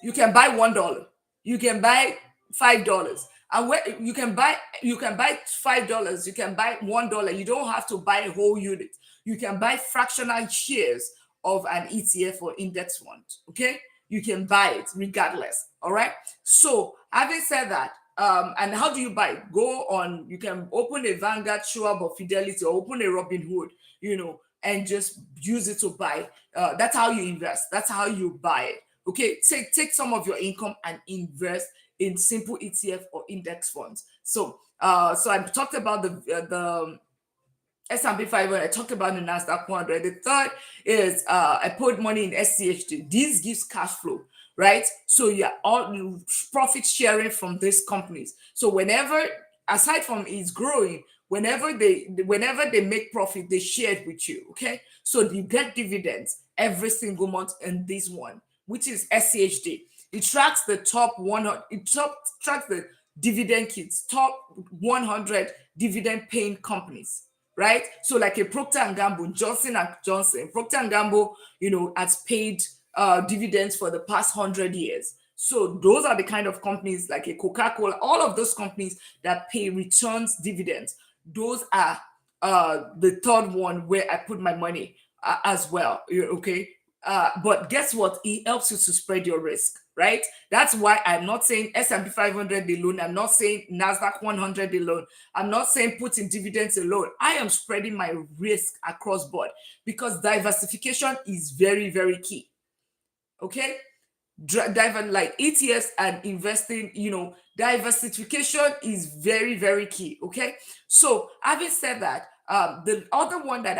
you can buy $1, you can buy $5, and where you can buy $5, you can buy $1. You don't have to buy a whole unit. You can buy fractional shares of an ETF or index fund. Okay, you can buy it regardless. All right. So having said that, and how do you buy it? You can open a Vanguard, Schwab, or Fidelity, or open a Robinhood, and just use it to buy. That's how you invest. That's how you buy it. Okay, take some of your income and invest in simple ETF or index funds. So I talked about the S&P 500. I talked about the Nasdaq 100. The third is I put money in SCHD. This gives cash flow, right? So you're all profit sharing from these companies. So whenever, aside from it's growing, whenever they make profit, they share it with you. Okay, so you get dividends every single month in this one, which is SCHD. It tracks the top 100. Tracks the dividend kids, top 100 dividend paying companies, right? So like a Procter and Gamble, Johnson and Johnson, Procter and Gamble, has paid dividends for the past 100 years. So those are the kind of companies like a Coca-Cola, all of those companies that pay returns dividends. Those are the third one where I put my money as well. Okay. But guess what? It helps you to spread your risk, right? That's why I'm not saying S&P 500 alone. I'm not saying Nasdaq 100 alone. I'm not saying putting dividends alone. I am spreading my risk across board because diversification is very, very key. Okay, like ETFs and investing, diversification is very, very key. Okay, so having said that, the other one that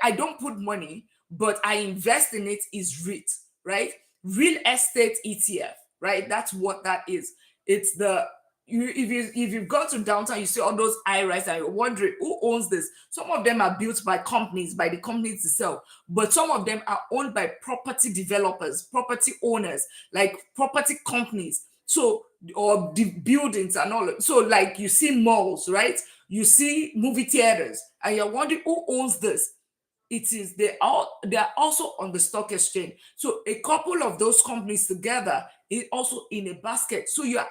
I don't put money, but I invest in it is REIT, right? Real estate ETF, right? That's what that is. It's the if you've gone to downtown, you see all those high rise, and you're wondering who owns this. Some of them are built by companies, by the companies itself, but some of them are owned by property developers, property owners, like property companies. So, or the buildings and all. So, like you see malls, right? You see movie theaters, and you're wondering who owns this. It is they are also on the stock exchange. So a couple of those companies together is also in a basket. So you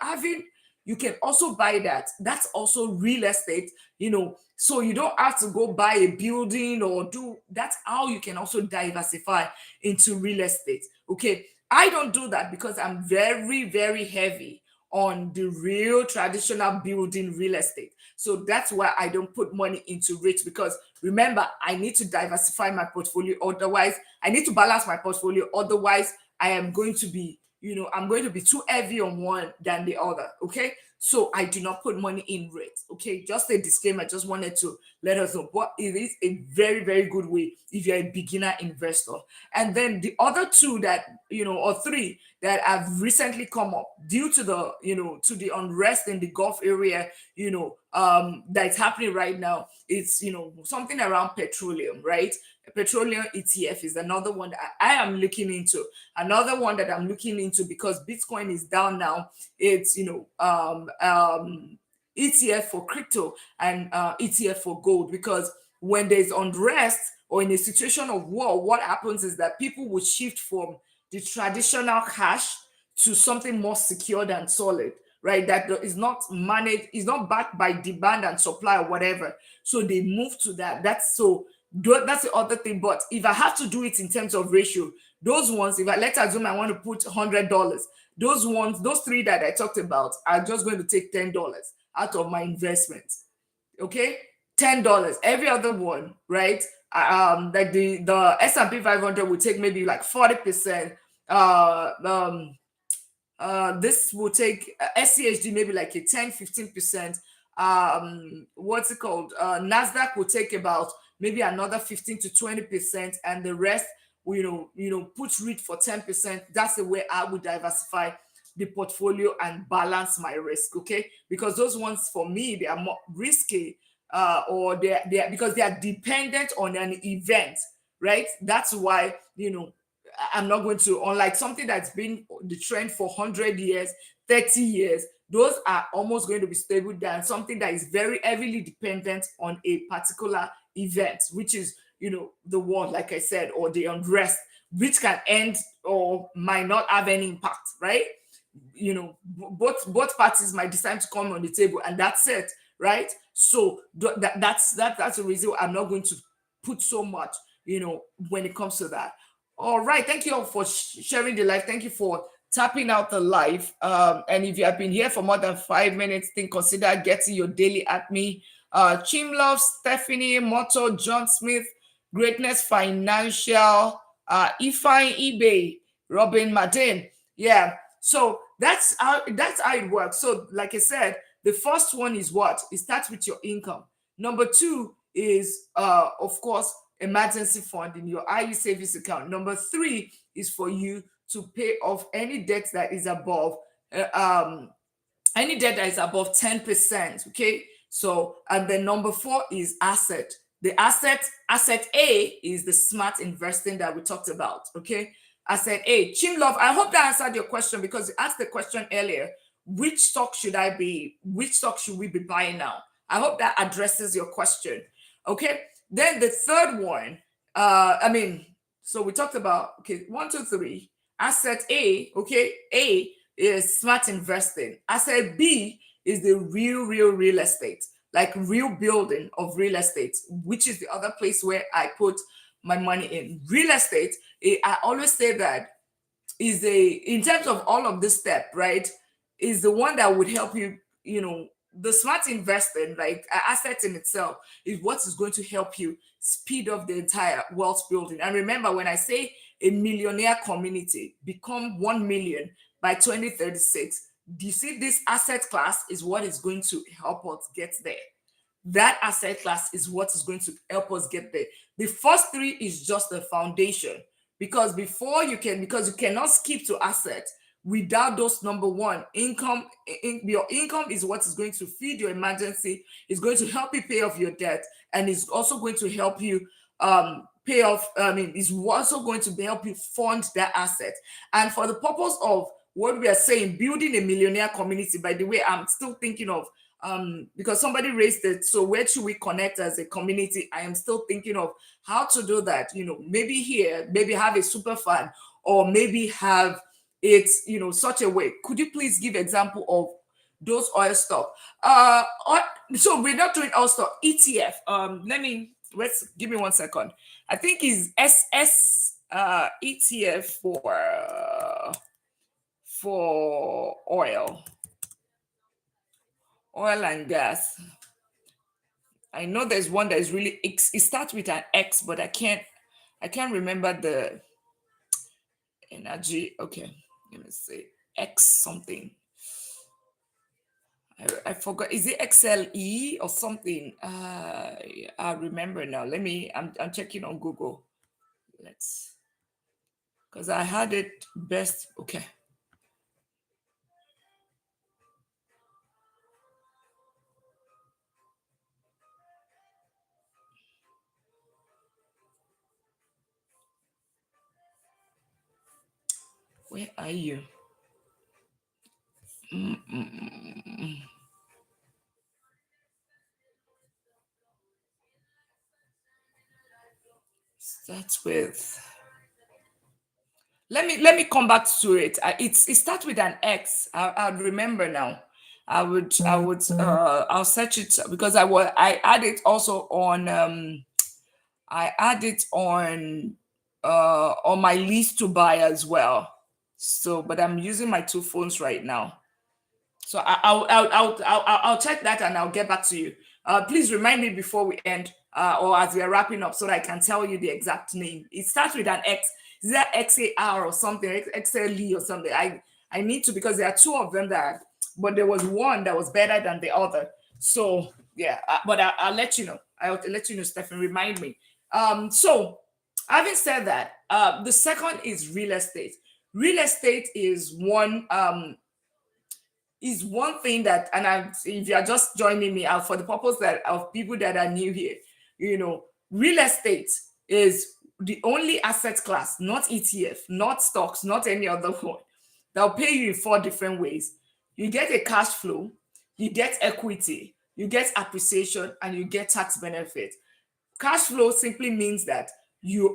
can also buy that. That's also real estate, so you don't have to go buy a building or do. That's how you can also diversify into real estate. Okay, I don't do that because I'm very, very heavy on the real traditional building real estate. So that's why I don't put money into REITs, because remember, I need to diversify my portfolio. Otherwise, I need to balance my portfolio. Otherwise, I am going to be, I'm going to be too heavy on one than the other. Okay. So I do not put money in REITs. Okay. Just a disclaimer. I just wanted to let us know. But it is a very, very good way if you're a beginner investor. And then the other two that, or three that have recently come up due to the unrest in the Gulf area, that's happening right now. It's, something around petroleum, right? Petroleum ETF is another one that I am looking into. Another one that I'm looking into because Bitcoin is down now. It's, ETF for crypto and ETF for gold, because when there's unrest or in a situation of war, what happens is that people will shift from the traditional cash to something more secured and solid, right? That is not managed, is not backed by demand and supply or whatever. So they move to that. That's the other thing. But if I have to do it in terms of ratio, those ones, if I let's assume I want to put $100, those three that I talked about are just going to take $10 out of my investment. Okay, $10. Every other one, right? Like the S&P 500 will take maybe like 40%. This will take SCHD maybe like a 10-15%. What's it called? Nasdaq will take about maybe another 15-20%, and the rest, put REIT for 10%. That's the way I would diversify the portfolio and balance my risk. Okay, because those ones for me, they are more risky, or they because they are dependent on an event, right? That's why I'm not going to, unlike something that's been the trend for 100 years, 30 years, those are almost going to be stable than something that is very heavily dependent on a particular event, which is, the war, like I said, or the unrest, which can end or might not have any impact, right? Both parties might decide to come on the table, and that's it, right? So that's the reason I'm not going to put so much, when it comes to that. All right. Thank you all for sharing the live. Thank you for tapping out the live. And if you have been here for more than 5 minutes, then consider getting your daily at me. Chim Love, Stephanie, Motto, John Smith, Greatness Financial, Ifine eBay, Robin Martin. Yeah. So that's how it works. So, like I said, the first one is what? It starts with your income. Number two is, of course, emergency fund in your IU savings account. Number three is for you to pay off any debt that is above uh, um, 10%. Okay. So, and then number four is asset. The asset A is the smart investing that we talked about. Okay. Asset A. Chimlove, I hope that answered your question, because you asked the question earlier, which stock which stock should we be buying now? I hope that addresses your question. Okay. Then the third one, so we talked about, okay, one, two, three. Asset A, okay, A is smart investing. Asset B is the real estate, like real building of real estate, which is the other place where I put my money in. Real estate, I always say that is in terms of all of this step, right, is the one that would help you, the smart investing, like asset in itself, is what is going to help you speed up the entire wealth building. And remember, when I say a millionaire community become 1 million by 2036, do you see this asset class is what is going to help us get there? That asset class is what is going to help us get there. The first three is just the foundation, because because you cannot skip to assets without those. Number one, income. Your income is what is going to feed your emergency, is going to help you pay off your debt, and is also going to help you pay off. Is also going to help you fund that asset. And for the purpose of what we are saying, building a millionaire community, by the way, I'm still thinking of, because somebody raised it, so where should we connect as a community? I am still thinking of how to do that. Maybe have a super fund, or maybe have it, such a way. Could you please give example of those oil stock? So we're not doing oil stock, ETF. Give me 1 second. I think is SS ETF for oil and gas. I know there's one that is really X. It starts with an X, but I can't remember the energy. Okay, let me see. X something. I forgot. Is it XLE or something? I remember now. I'm checking on Google. Because I had it best. Okay. Where are you? Starts with. Let me come back to it. It starts with an X. I'll remember now. I'll search it, because I add it also on I add it on my list to buy as well. So, but I'm using my two phones right now. So I'll check that and I'll get back to you. Please remind me before we end, or as we are wrapping up, so that I can tell you the exact name. It starts with an X. Is that XAR or something? XLE or something? I need to, because there are two of them but there was one that was better than the other. So yeah, but I'll let you know. I'll let you know, Stephen. Remind me. So having said that, the second is real estate. Real estate is one thing that, and if you are just joining me out for the purpose of people that are new here, real estate is the only asset class, not ETF, not stocks, not any other one, that'll pay you in four different ways. You get a cash flow, you get equity, you get appreciation, and you get tax benefit. Cash flow simply means that you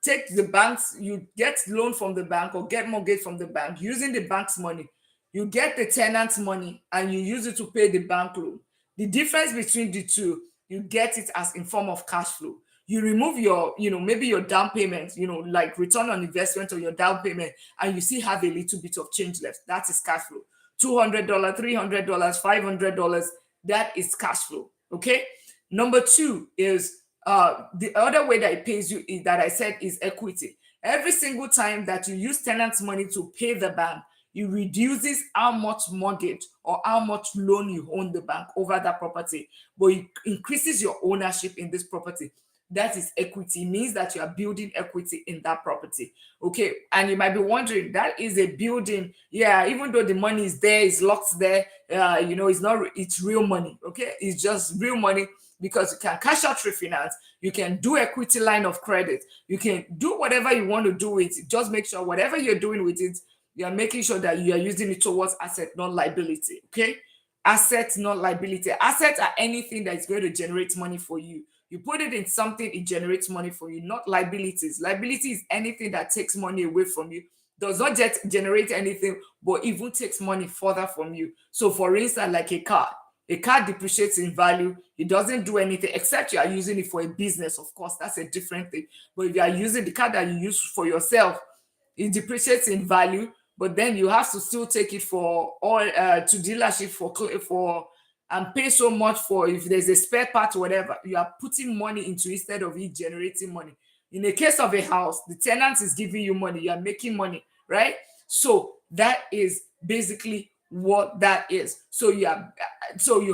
take the banks, you get loan from the bank or get mortgage from the bank using the bank's money. You get the tenant's money and you use it to pay the bank loan. The difference between the two, you get it as in form of cash flow. You remove your, maybe your down payment, like return on investment or your down payment, and you still have a little bit of change left. That is cash flow. $200, $300, $500, that is cash flow. Okay. Number two is the other way that it pays you is that I said is equity. Every single time that you use tenants' money to pay the bank, it reduces how much mortgage or how much loan you own the bank over that property, but it increases your ownership in this property. That is equity. It means that you are building equity in that property. Okay. And you might be wondering, that is a building. Yeah, even though the money is there, it's locked there, it's not, it's real money. Okay. It's just real money because you can cash out refinance, you can do equity line of credit, you can do whatever you want to do with it. Just make sure whatever you're doing with it, you're making sure that you are using it towards asset, not liability. Okay. Assets, not liability. Assets are anything that is going to generate money for you. You put it in something, it generates money for you, not liabilities. Liability is anything that takes money away from you, does not just generate anything, but even takes money further from you. So, for instance, like a car depreciates in value. It doesn't do anything except you are using it for a business. Of course, that's a different thing. But if you are using the car that you use for yourself, it depreciates in value, but then you have to still take it for all to dealership for and pay so much for, if there's a spare part or whatever, you are putting money into instead of it generating money. In the case of a house, the tenant is giving you money, you are making money, right? So that is basically what that is. So you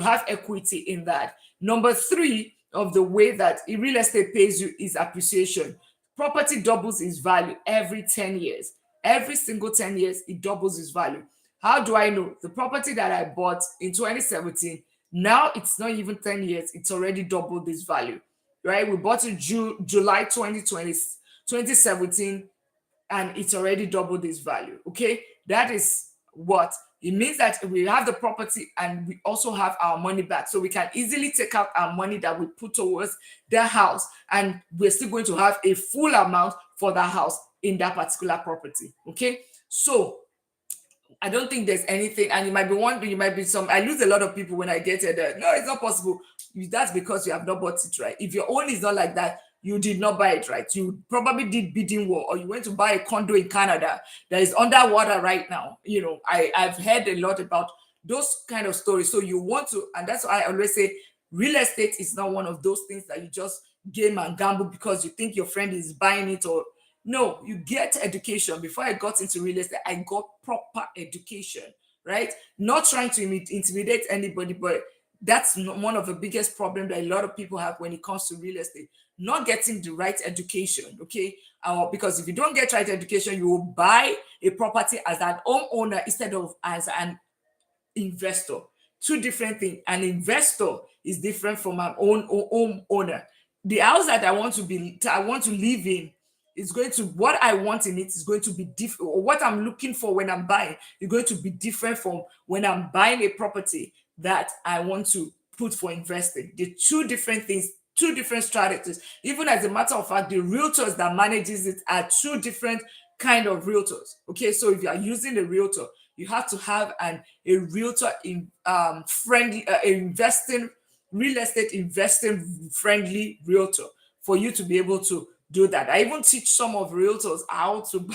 have equity in that. Number three of the way that real estate pays you is appreciation. Property doubles its value every 10 years. Every single 10 years, it doubles its value. How do I know? The property that I bought in 2017, now it's not even 10 years, it's already doubled its value, right? We bought in July 2020, 2017, and it's already doubled its value. Okay. That is what it means, that we have the property and we also have our money back. So we can easily take out our money that we put towards the house, and we're still going to have a full amount for that house in that particular property. Okay. So I don't think there's anything, and you might be wondering, I lose a lot of people when I get it. No, it's not possible. That's because you have not bought it right. If your own is not like that, you did not buy it right. You probably did bidding war, or you went to buy a condo in Canada that is underwater right now. I've heard a lot about those kind of stories. So you want to, and that's why I always say real estate is not one of those things that you just game and gamble because you think your friend is buying it. Or no, you get education. Before I got into real estate, I got proper education, right? Not trying to intimidate anybody, but that's one of the biggest problems that a lot of people have when it comes to real estate. Not getting the right education, okay? Because if you don't get right education, you will buy a property as an homeowner instead of as an investor. Two different things. An investor is different from an home owner. The house that I want to live in is going to, what I want in it is going to be different, or what I'm looking for when I'm buying is going to be different from when I'm buying a property that I want to put for investing. The two different things, two different strategies. Even as a matter of fact, the realtors that manages it are two different kind of realtors. Okay, so if you are using a realtor, you have to have a realtor in friendly investing, real estate investing friendly realtor for you to be able to do that. I even teach some of realtors how to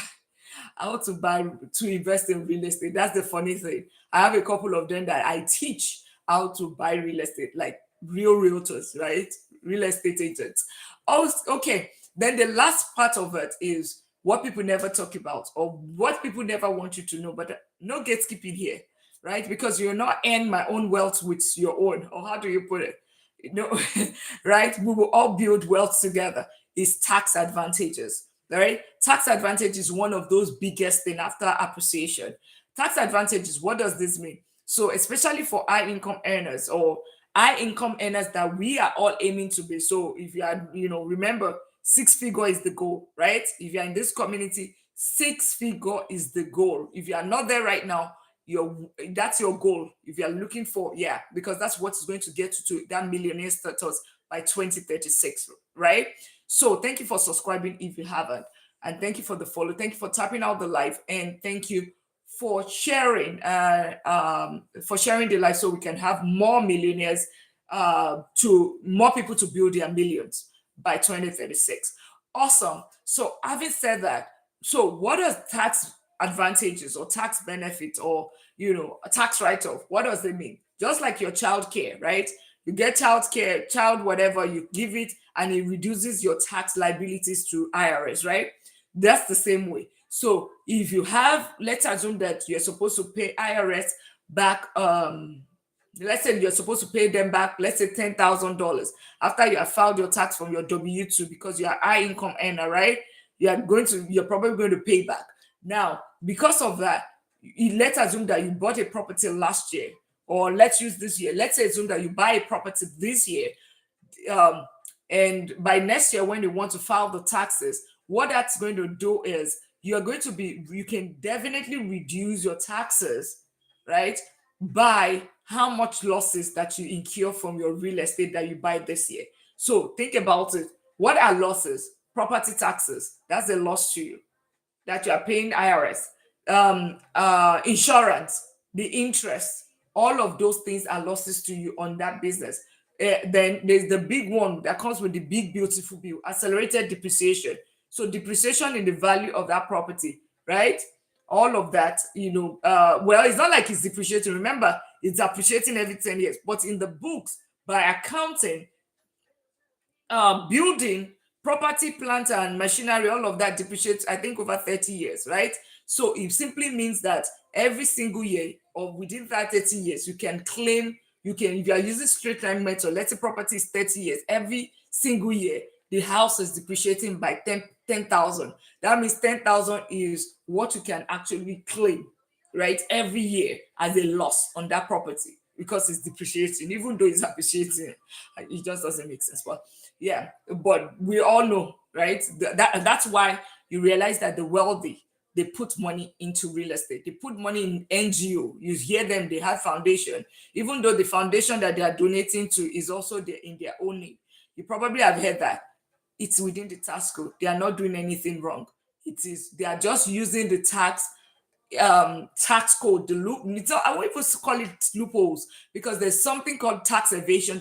invest in real estate. That's the funny thing. I have a couple of them that I teach how to buy real estate, like real realtors, right? Real estate agents. Also, okay. Then the last part of it is what people never talk about, or what people never want you to know, but no gatekeeping here, right? Because you're not earn my own wealth with your own, or how do you put it? Right? We will all build wealth together. Is tax advantages, right? Tax advantage is one of those biggest thing after appreciation. Tax advantages, what does this mean? So especially for high income earners, or high income earners that we are all aiming to be. So if you are, remember, six figure is the goal, right? If you're in this community, six figure is the goal. If you are not there right now, that's your goal. If you're looking for, yeah, because that's what is going to get you to that millionaire status by 2036, right? So thank you for subscribing if you haven't, and thank you for the follow. Thank you for tapping out the live, and thank you for sharing the live, so we can have more millionaires, to more people to build their millions by 2036. Awesome. So having said that, so what does tax advantages or tax benefit, or a tax write-off, what does it mean? Just like your child care, right? You get child care, child whatever, you give it, and it reduces your tax liabilities to IRS, right? That's the same way. So if you have, let's assume that you're supposed to pay IRS back, let's say you're supposed to pay them back, let's say $10,000 after you have filed your tax from your W-2 because you're high income earner, right? You're probably going to pay back. Now, because of that, let's assume that you bought a property last year, or let's use this year. Let's assume that you buy a property this year, um, and by next year when you want to file the taxes, what that's going to do is you can definitely reduce your taxes, right, by how much losses that you incur from your real estate that you buy this year. So think about it. What are losses? Property taxes, that's a loss to you that you are paying IRS, insurance, the interest, all of those things are losses to you on that business. Then there's the big one that comes with the big beautiful bill, accelerated depreciation. So depreciation in the value of that property, right? All of that, well, it's not like it's depreciating. Remember, it's appreciating every 10 years, but in the books, by accounting, building, property, plant, and machinery, all of that depreciates, I think, over 30 years, right? So it simply means that every single year or within that 30 years, you can claim, if you are using straight line method, let's say property is 30 years, every single year, the house is depreciating by 10,000. That means 10,000 is what you can actually claim, right, every year as a loss on that property because it's depreciating, even though it's appreciating. It just doesn't make sense. But yeah, but we all know, right? That's why you realize that the wealthy, they put money into real estate. They put money in NGO. You hear them, they have foundation, even though the foundation that they are donating to is also in their own name. You probably have heard that. It's within the tax code. They are not doing anything wrong. They are just using the tax code, the loop. I won't even call it loopholes because there's something called tax evasion.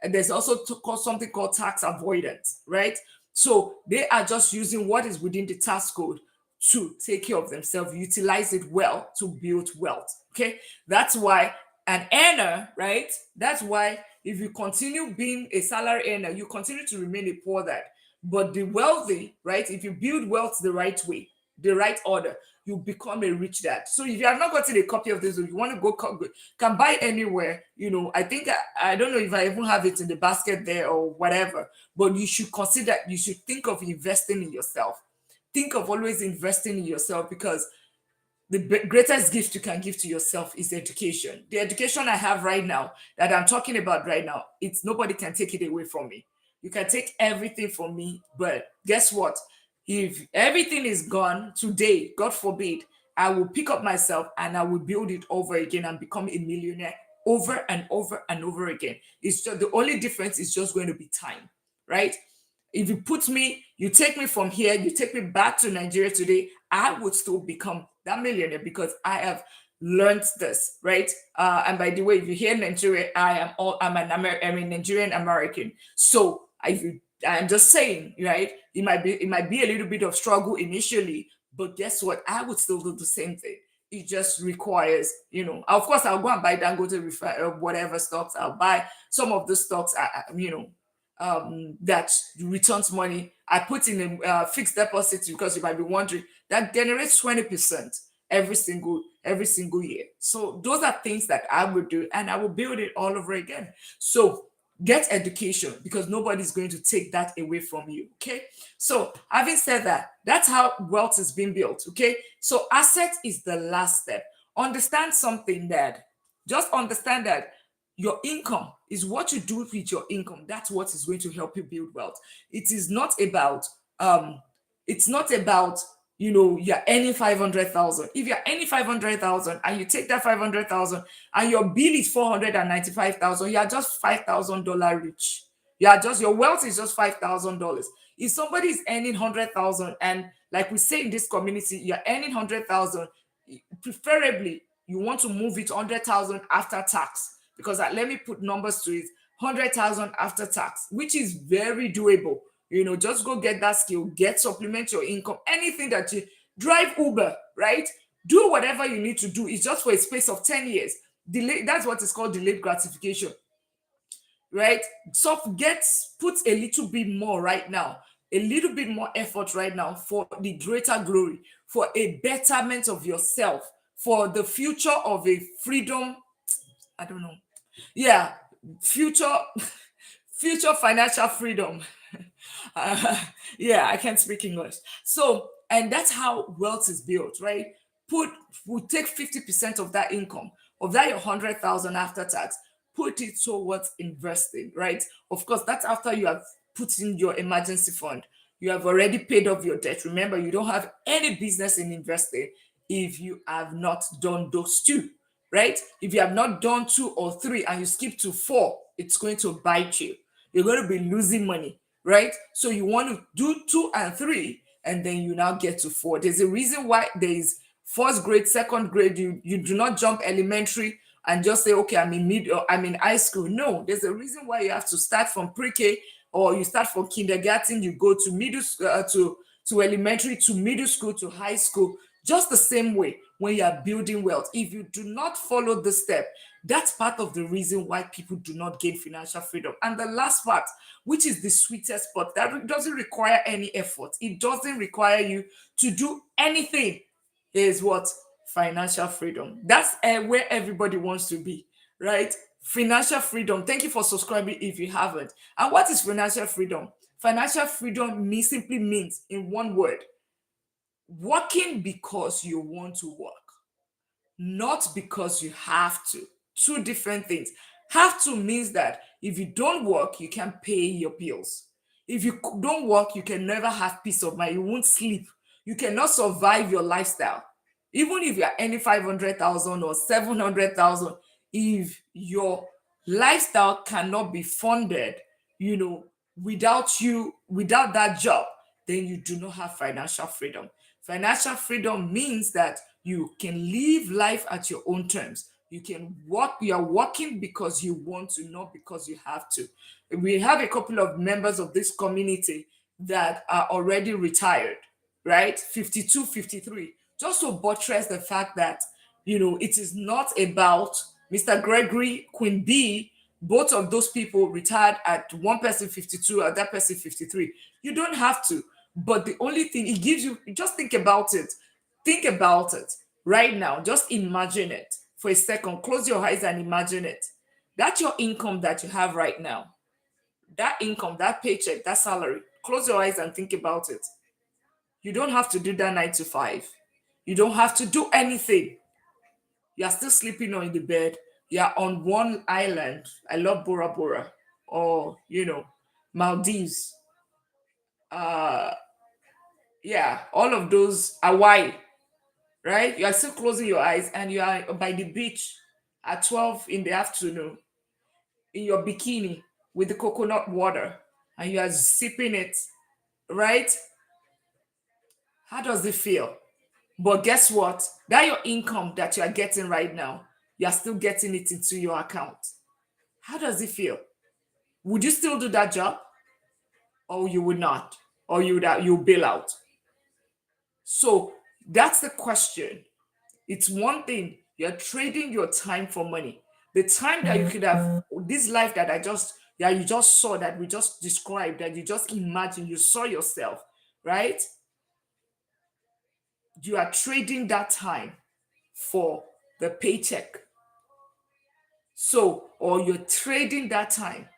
And there's also something called tax avoidance, right? So they are just using what is within the tax code to take care of themselves, utilize it well to build wealth. Okay, that's why an earner, right? That's why if you continue being a salary earner, you continue to remain a poor dad. But the wealthy, right? If you build wealth the right way, the right order, you become a rich dad. So if you have not gotten a copy of this, or you want to go, can buy anywhere. I think I don't know if I even have it in the basket there or whatever. But you should consider, you should think of investing in yourself. Think of always investing in yourself because the greatest gift you can give to yourself is education. The education I have right now, that I'm talking about right now, it's nobody can take it away from me. You can take everything from me, but guess what? If everything is gone today, God forbid, I will pick up myself and I will build it over again and become a millionaire over and over and over again. It's just the only difference is just going to be time, right? If you take me from here, you take me back to Nigeria today, I would still become that millionaire because I have learned this, right? And by the way, if you hear Nigeria, I'm a Nigerian American. So I'm just saying, right? It might be a little bit of struggle initially, but guess what? I would still do the same thing. It just requires, of course, I'll go and buy Dangote whatever stocks. I'll buy some of the stocks, that returns money. I put in a fixed deposit because you might be wondering that generates 20% every single year. So those are things that I would do, and I will build it all over again. So get education because nobody's going to take that away from you. Okay. So having said that, that's how wealth is being built. Okay. So asset is the last step. Understand something, Dad. Just understand that your income is what you do with your income. That's what is going to help you build wealth. It is not about you're earning 500,000. If you're earning 500,000 and you take that 500,000 and your bill is 495,000, you're just $5,000 rich. Your wealth is just $5,000. If somebody is earning 100,000 and, like we say in this community, you're earning 100,000, preferably you want to move it 100,000 after tax, because let me put numbers to it. 100,000 after tax, which is very doable. Just go get that skill, supplement your income, anything that you drive Uber, right? Do whatever you need to do. It's just for a space of 10 years. That's what is called delayed gratification, right? So put a little bit more right now. a little bit more effort right now for the greater glory, for a betterment of yourself, for the future of a freedom. I don't know. Yeah, future future financial freedom. Uh, yeah, I can't speak English. So, and that's how wealth is built, right? Put we'll take 50% of that income, of that your 100,000 after tax, put it towards investing, right? Of course, that's after you have put in your emergency fund. You have already paid off your debt. Remember, you don't have any business in investing if you have not done those two, right? If you have not done two or three and you skip to four, it's going to bite you. You're going to be losing money, right? So you want to do two and three, and then you now get to four. There's a reason why there is first grade, second grade. You do not jump elementary and just say, okay, I'm in mid or I'm in high school. No, there's a reason why you have to start from pre-K, or you start from kindergarten, you go to middle school, to elementary, to middle school, to high school. Just the same way when you are building wealth. If you do not follow this step, that's part of the reason why people do not gain financial freedom. And the last part, which is the sweetest part, that doesn't require any effort. It doesn't require you to do anything. Is what? Financial freedom. That's where everybody wants to be, right? Financial freedom. Thank you for subscribing if you haven't. And what is financial freedom? Financial freedom simply means, in one word, working because you want to work, not because you have to. Two different things. Have to means that if you don't work, you can't pay your bills. If you don't work, you can never have peace of mind. You won't sleep. You cannot survive your lifestyle. Even if you are earning 500,000 or 700,000, if your lifestyle cannot be funded, you know, without that job, then you do not have financial freedom. Financial freedom means that you can live life at your own terms. You can work, you are working because you want to, not because you have to. We have a couple of members of this community that are already retired, right? 52, 53. Just to buttress the fact that, it is not about Mr. Gregory, Queen B, both of those people retired at one person 52, at that person 53. You don't have to. But the only thing it gives you, just think about it. Think about it right now. Just imagine it for a second. Close your eyes and imagine it. That's your income that you have right now. That income, that paycheck, that salary. Close your eyes and think about it. You don't have to do that 9 to 5. You don't have to do anything. You are still sleeping on the bed. You are on one island. I love Bora Bora, or Maldives. Uh, yeah, all of those, Hawaii, right? You are still closing your eyes and you are by the beach at 12 in the afternoon in your bikini with the coconut water, and you are sipping it, right? How does it feel? But guess what? That your income that you are getting right now, you are still getting it into your account. How does it feel? Would you still do that job, or you would not, or you bail out? So that's the question. It's one thing you're trading your time for money. The time that you could have, this life that you just saw, that we just described, that you just imagined, you saw yourself, right? You are trading that time for the paycheck. So, or you're trading that time.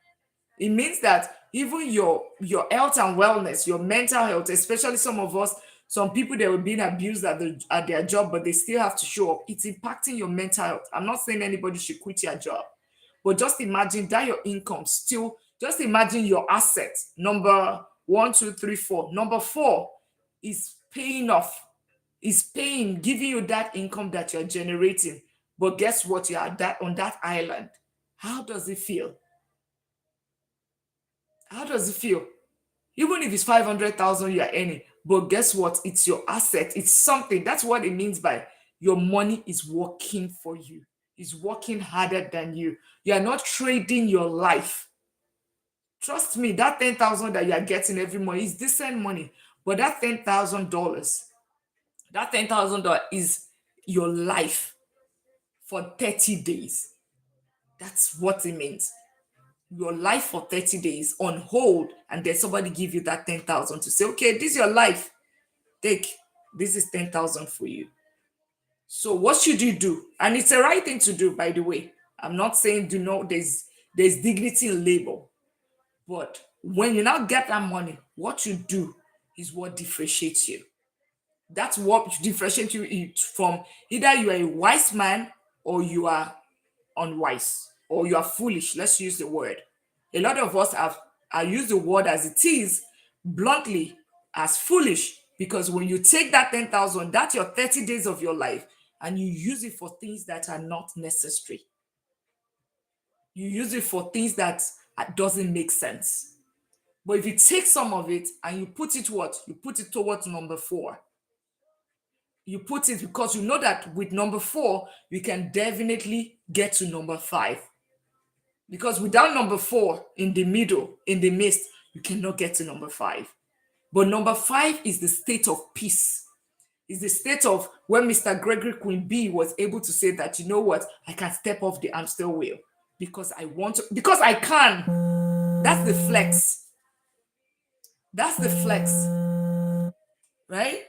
It means that even your health and wellness, your mental health, especially some of us, some people that were being abused at their job, but they still have to show up. It's impacting your mental health. I'm not saying anybody should quit your job, but just imagine that your income still. Just imagine your assets. Number one, two, three, four. Number four is paying off. Is paying, giving you that income that you're generating. But guess what? You are that on that island. How does it feel? How does it feel? Even if it's 500,000 you are earning, but guess what? It's your asset. It's something. That's what it means by your money is working for you. It's working harder than you. You are not trading your life. Trust me, that 10,000 that you are getting every month is decent money. But that $10,000 is your life for 30 days. That's what it means. your life for 30 days on hold, and then somebody give you that 10,000 to say, okay, this is your life. Take, this is 10,000 for you. So what should you do? And it's the right thing to do, by the way. I'm not saying do not, there's dignity in labor. But when you now get that money, what you do is what differentiates you. That's what differentiates you from either you are a wise man or you are unwise or you are foolish. Let's use the word. A lot of us have I use the word as it is, bluntly, as foolish, because when you take that 10,000, that's your 30 days of your life, and you use it for things that are not necessary. You use it for things that doesn't make sense. But if you take some of it and you put it what? You put it towards number four. You put it because you know that with number four, you can definitely get to number five. Because without number four in the middle, in the midst, you cannot get to number five. But number five is the state of peace. Is the state of when Mr. Gregory Queen B was able to say that, you know what, I can step off the hamster wheel because I want to, because I can. That's the flex. That's the flex. Right?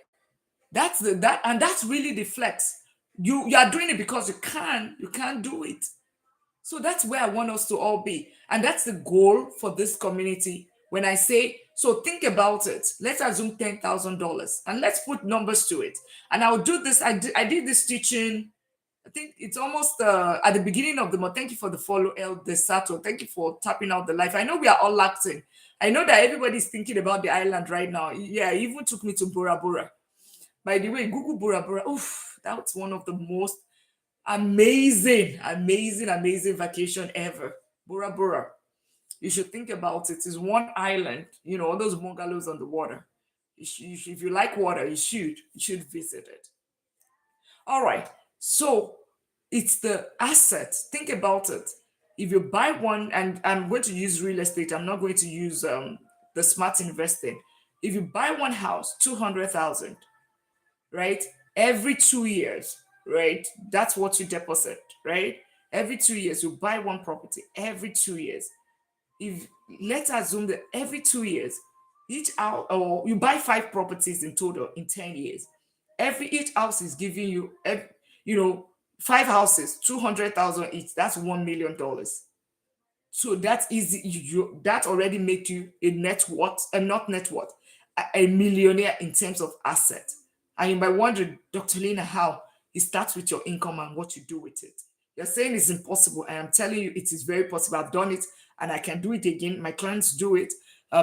And that's really the flex. You are doing it because you can't do it. So that's where I want us to all be. And that's the goal for this community. When I say, so think about it. Let's assume $10,000 and let's put numbers to it. And I'll do this. I did this teaching. I think it's almost at the beginning of the month. Thank you for the follow, El Desato. Thank you for tapping out the life. I know we are all locked in. I know that everybody's thinking about the island right now. Yeah, it even took me to Bora Bora. By the way, Google Bora Bora. Oof, that's one of the most amazing vacation ever. Bora Bora. You should think about it. It's one island, all those bungalows on the water. If you like water, you should visit it. All right. So it's the asset. Think about it. If you buy one, and I'm going to use real estate, I'm not going to use the smart investing. If you buy one house, 200,000, right? Every 2 years, right? That's what you deposit, right? Every 2 years, you buy one property every 2 years. If let's assume that every 2 years, each house, or you buy five properties in total in 10 years, each house is giving you, you know, five houses, 200,000 each. That's $1 million. So that's easy. That already make you a net worth, and not net worth, a millionaire in terms of asset. And you might wonder, Dr. Lina, how? It starts with your income and what you do with it. You're saying it's impossible. I am telling you, it is very possible. I've done it and I can do it again. My clients do it.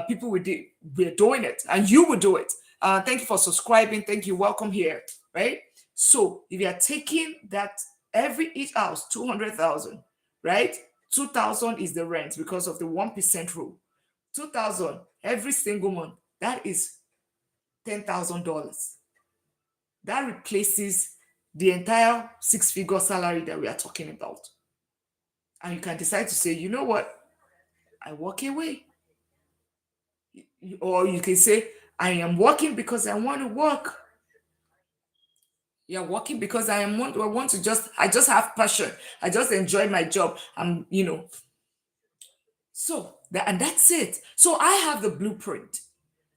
People with it, we're doing it, and you will do it. Thank you for subscribing. Thank you. Welcome here. Right. So if you are taking that each house 200,000, right? 2,000 is the rent because of the 1% rule. 2,000 every single month. That is $10,000. That replaces the entire six-figure salary that we are talking about. And you can decide to say, you know what? I walk away. Or you can say, I am working because I want to work. You're working because I want to I just have passion. I just enjoy my job. And that's it. So I have the blueprint.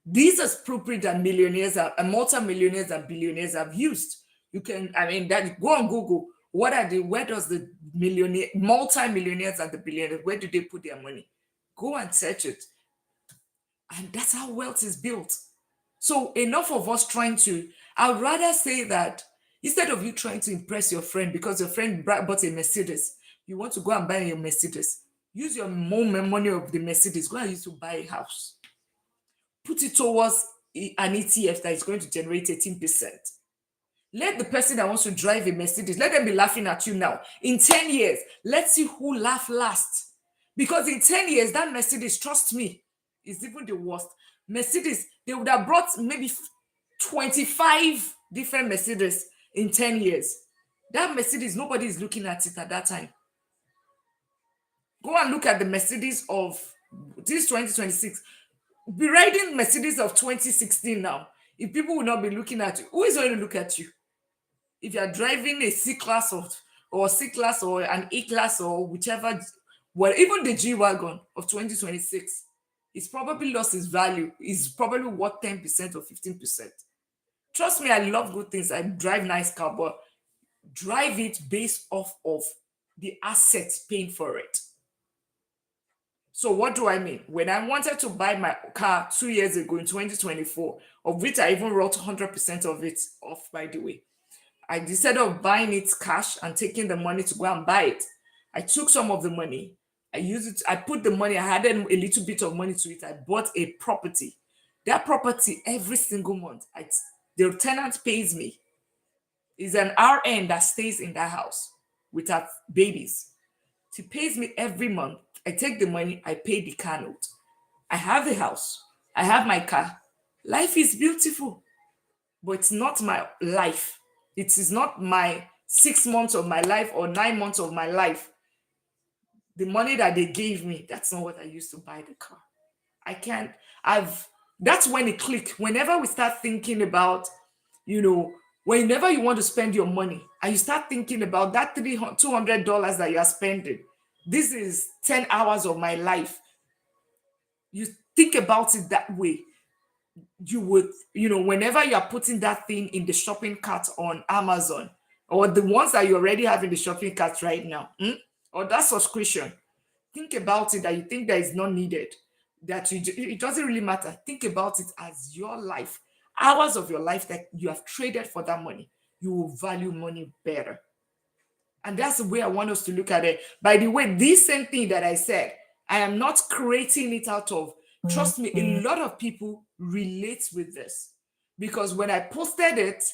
These are blueprint that millionaires and multi-millionaires and billionaires have used. You can, that go on Google. Where does the multi-millionaires and the billionaires, where do they put their money? Go and search it. And that's how wealth is built. So enough of us I would rather say that instead of you trying to impress your friend because your friend bought a Mercedes, you want to go and buy a Mercedes. Use your money of the Mercedes. Go and use to buy a house. Put it towards an ETF that is going to generate 18%. Let the person that wants to drive a Mercedes, let them be laughing at you now. In 10 years, let's see who laugh last. Because in 10 years, that Mercedes, trust me, is even the worst. Mercedes, they would have brought maybe 25 different Mercedes in 10 years. That Mercedes, nobody is looking at it at that time. Go and look at the Mercedes of this 2026. Be riding Mercedes of 2016 now. If people will not be looking at you, who is going to look at you? If you are driving a C class or an E class or whichever Well, even the G Wagon of 2026, it's probably lost its value. It's probably worth 10% or 15%. Trust me, I love good things. I drive nice car, but drive it based off of the assets paying for it. So what do I mean? When I wanted to buy my car 2 years ago in 2024, of which I even wrote 100% of it off, by the way, I decided of buying it cash and taking the money to go and buy it. I took some of the money. I used it. I put the money. I added a little bit of money to it. I bought a property. That property every single month, the tenant pays me. Is an RN that stays in that house with her babies. She pays me every month. I take the money. I pay the car note. I have the house. I have my car. Life is beautiful, but it's not my life. It is not my 6 months of my life or 9 months of my life. The money that they gave me, that's not what I used to buy the car. I can't, I've, that's when it clicked. Whenever we start thinking about, you know, whenever you want to spend your money and you start thinking about that $200 that you are spending, this is 10 hours of my life. You think about it that way. You would, whenever you are putting that thing in the shopping cart on Amazon or the ones that you already have in the shopping cart right now, or that subscription, think about it that you think that is not needed, that it doesn't really matter. Think about it as your life, hours of your life that you have traded for that money. You will value money better. And that's the way I want us to look at it. By the way, this same thing that I said, I am not creating it out of, trust me, a lot of people relate with this. Because when I posted it,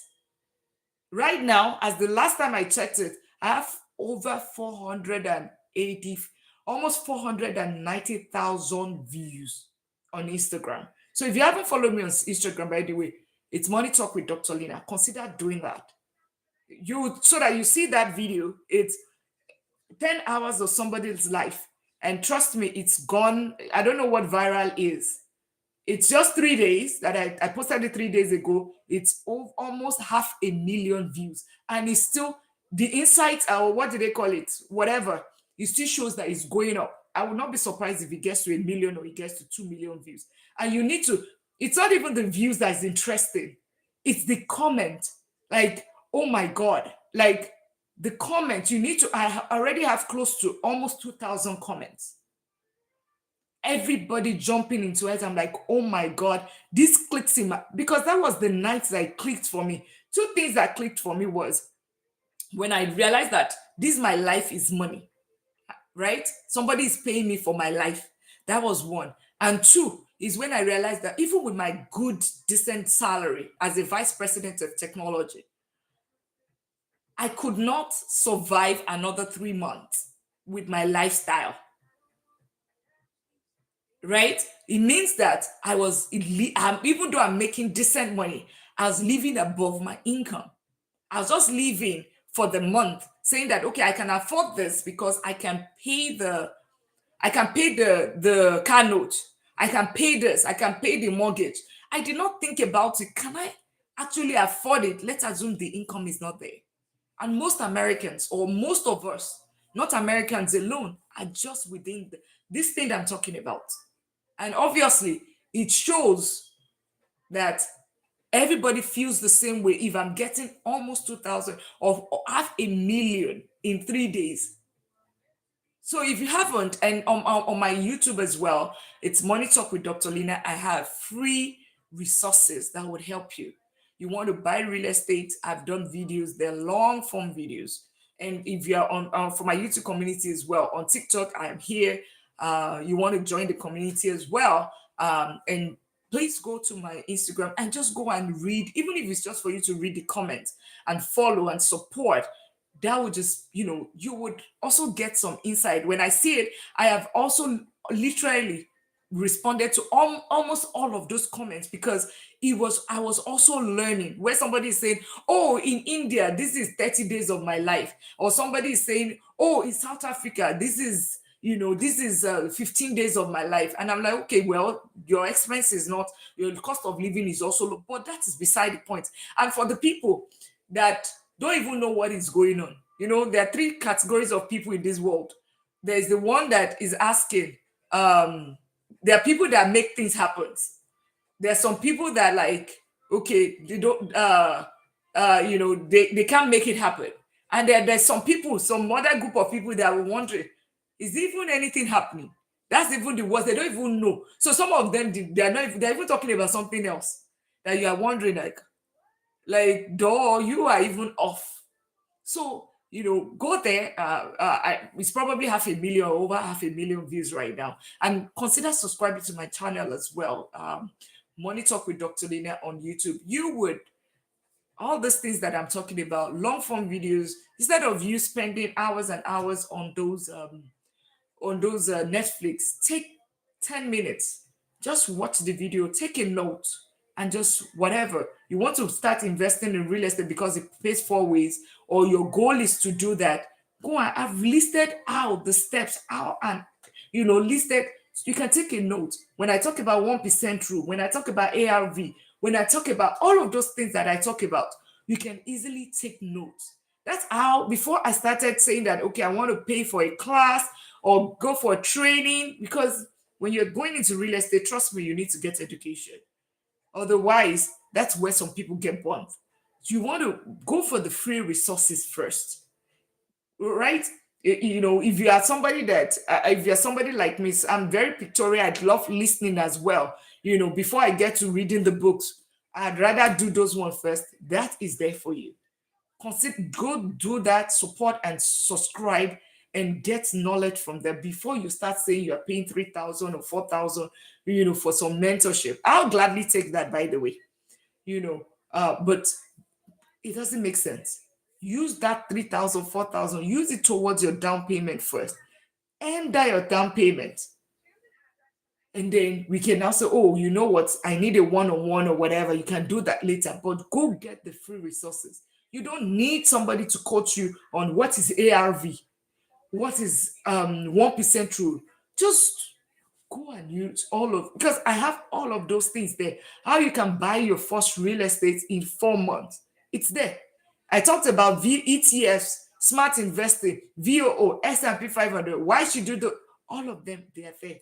right now, as the last time I checked it, I have over 480, almost 490,000 views on Instagram. So if you haven't followed me on Instagram, by the way, it's Money Talk with Dr. Lina. Consider doing that. So that you see that video, it's 10 hours of somebody's life. And trust me, it's gone. I don't know what viral is. It's just 3 days that I posted it 3 days ago. It's almost 500,000 views. And it's still, the insights, or what do they call it? Whatever. It still shows that it's going up. I would not be surprised if it gets to 1 million or it gets to 2 million views. And you need to, it's not even the views that is interesting. It's the comment. Like, oh my God. Like, the comments, I already have close to almost 2,000 comments. Everybody jumping into it. I'm like, oh my God, this clicks in because that was the night that it clicked for me. Two things that clicked for me was when I realized that my life is money, right? Somebody is paying me for my life. That was one. And two is when I realized that even with my good, decent salary as a vice president of technology, I could not survive another 3 months with my lifestyle. Right? It means that even though I'm making decent money, I was living above my income. I was just living for the month, saying that, okay, I can afford this because I can pay the car note. I can pay this. I can pay the mortgage. I did not think about it. Can I actually afford it? Let's assume the income is not there. And most Americans, or most of us, not Americans alone, are just within this thing that I'm talking about. And obviously, it shows that everybody feels the same way. If I'm getting almost 2,000 or 500,000 in 3 days. So if you haven't, and on my YouTube as well, it's Money Talk with Dr. Lina. I have free resources that would help you. You want to buy real estate, I've done videos, they're long form videos. And if you're on for my YouTube community as well, on TikTok, I am here. You want to join the community as well. And please go to my Instagram and just go and read, even if it's just for you to read the comments and follow and support. That would just, you would also get some insight. When I see it, I have also literally responded to almost all of those comments because I was also learning where somebody is saying, oh, in India, this is 30 days of my life. Or somebody is saying, oh, in South Africa, this is 15 days of my life. And I'm like, okay, well, your expense is not, your cost of living is also low, but that is beside the point. And for the people that don't even know what is going on, there are 3 categories of people in this world. There's the one that is asking, um, there are people that make things happen. There are some people that like, okay, they don't they can't make it happen. And there's some people, some other group of people that were wondering, is even anything happening? That's even the worst. They don't even know. So some of them, they're not they're even talking about something else that you are wondering, like, duh, you are even off. So, go there. It's probably half a million or over half a million views right now. And consider subscribing to my channel as well. Money Talk with Dr. Lina on YouTube. You would, all these things that I'm talking about, long form videos, instead of you spending hours and hours on those Netflix, take 10 minutes, just watch the video, take a note, and just whatever. You want to start investing in real estate because it pays 4 ways, or your goal is to do that, go and I've listed out the steps out and listed. You can take a note. When I talk about 1% rule, when I talk about ARV, when I talk about all of those things that I talk about, you can easily take notes. That's how, before I started saying that, okay, I want to pay for a class or go for a training, because when you're going into real estate, trust me, you need to get education. Otherwise, that's where some people get burnt. You want to go for the free resources first, right? If you're somebody like me, I'm very pictorial. I love listening as well. Before I get to reading the books, I'd rather do those ones first. That is there for you. Consider, go do that, support and subscribe, and get knowledge from them before you start saying you're paying 3,000 or 4,000, for some mentorship. I'll gladly take that, by the way. But it doesn't make sense. Use that 3,000, 4,000. Use it towards your down payment first. End that your down payment. And then we can now say, oh, you know what? I need a one-on-one or whatever. You can do that later, but go get the free resources. You don't need somebody to coach you on what is ARV, what is 1% rule. Just go and use all of, because I have all of those things there. How you can buy your first real estate in 4 months. It's there. I talked about ETFs, smart investing, VOO, S&P 500. Why should you do all of them? They are there.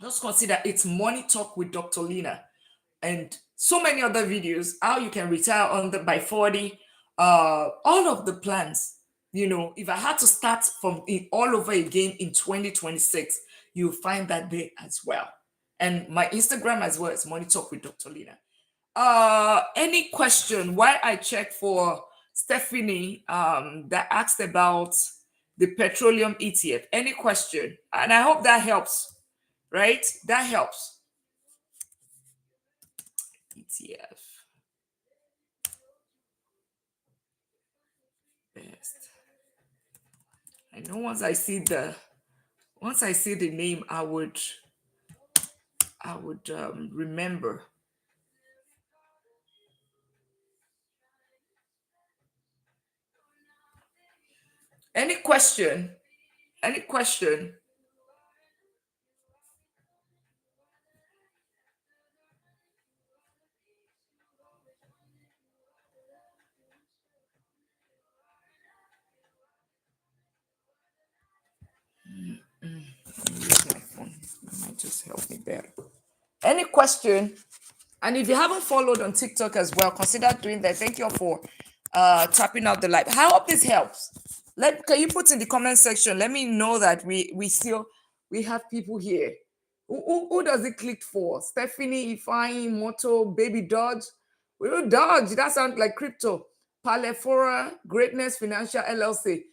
Just consider it's Money Talk with Dr. Lina, and so many other videos, how you can retire by 40, all of the plans. If I had to start from it all over again in 2026, you'll find that there as well. And my Instagram as well is Money Talk with Dr. Lina. Any question? Why I check for Stephanie that asked about the petroleum ETF. Any question? And I hope that helps. Right? That helps. ETF. Best. I know once I see the name, I would remember. Any question? Any question? Use my phone. It might just help me better. Any question? And if you haven't followed on TikTok as well, consider doing that. Thank you all for tapping out the like. I hope this helps. Can you put in the comment section? Let me know that we have people here. Who does it click for? Stephanie, Ifeanyi, Moto, Baby Dodge. Dodge, that sounds like crypto. Palefora, Greatness Financial LLC.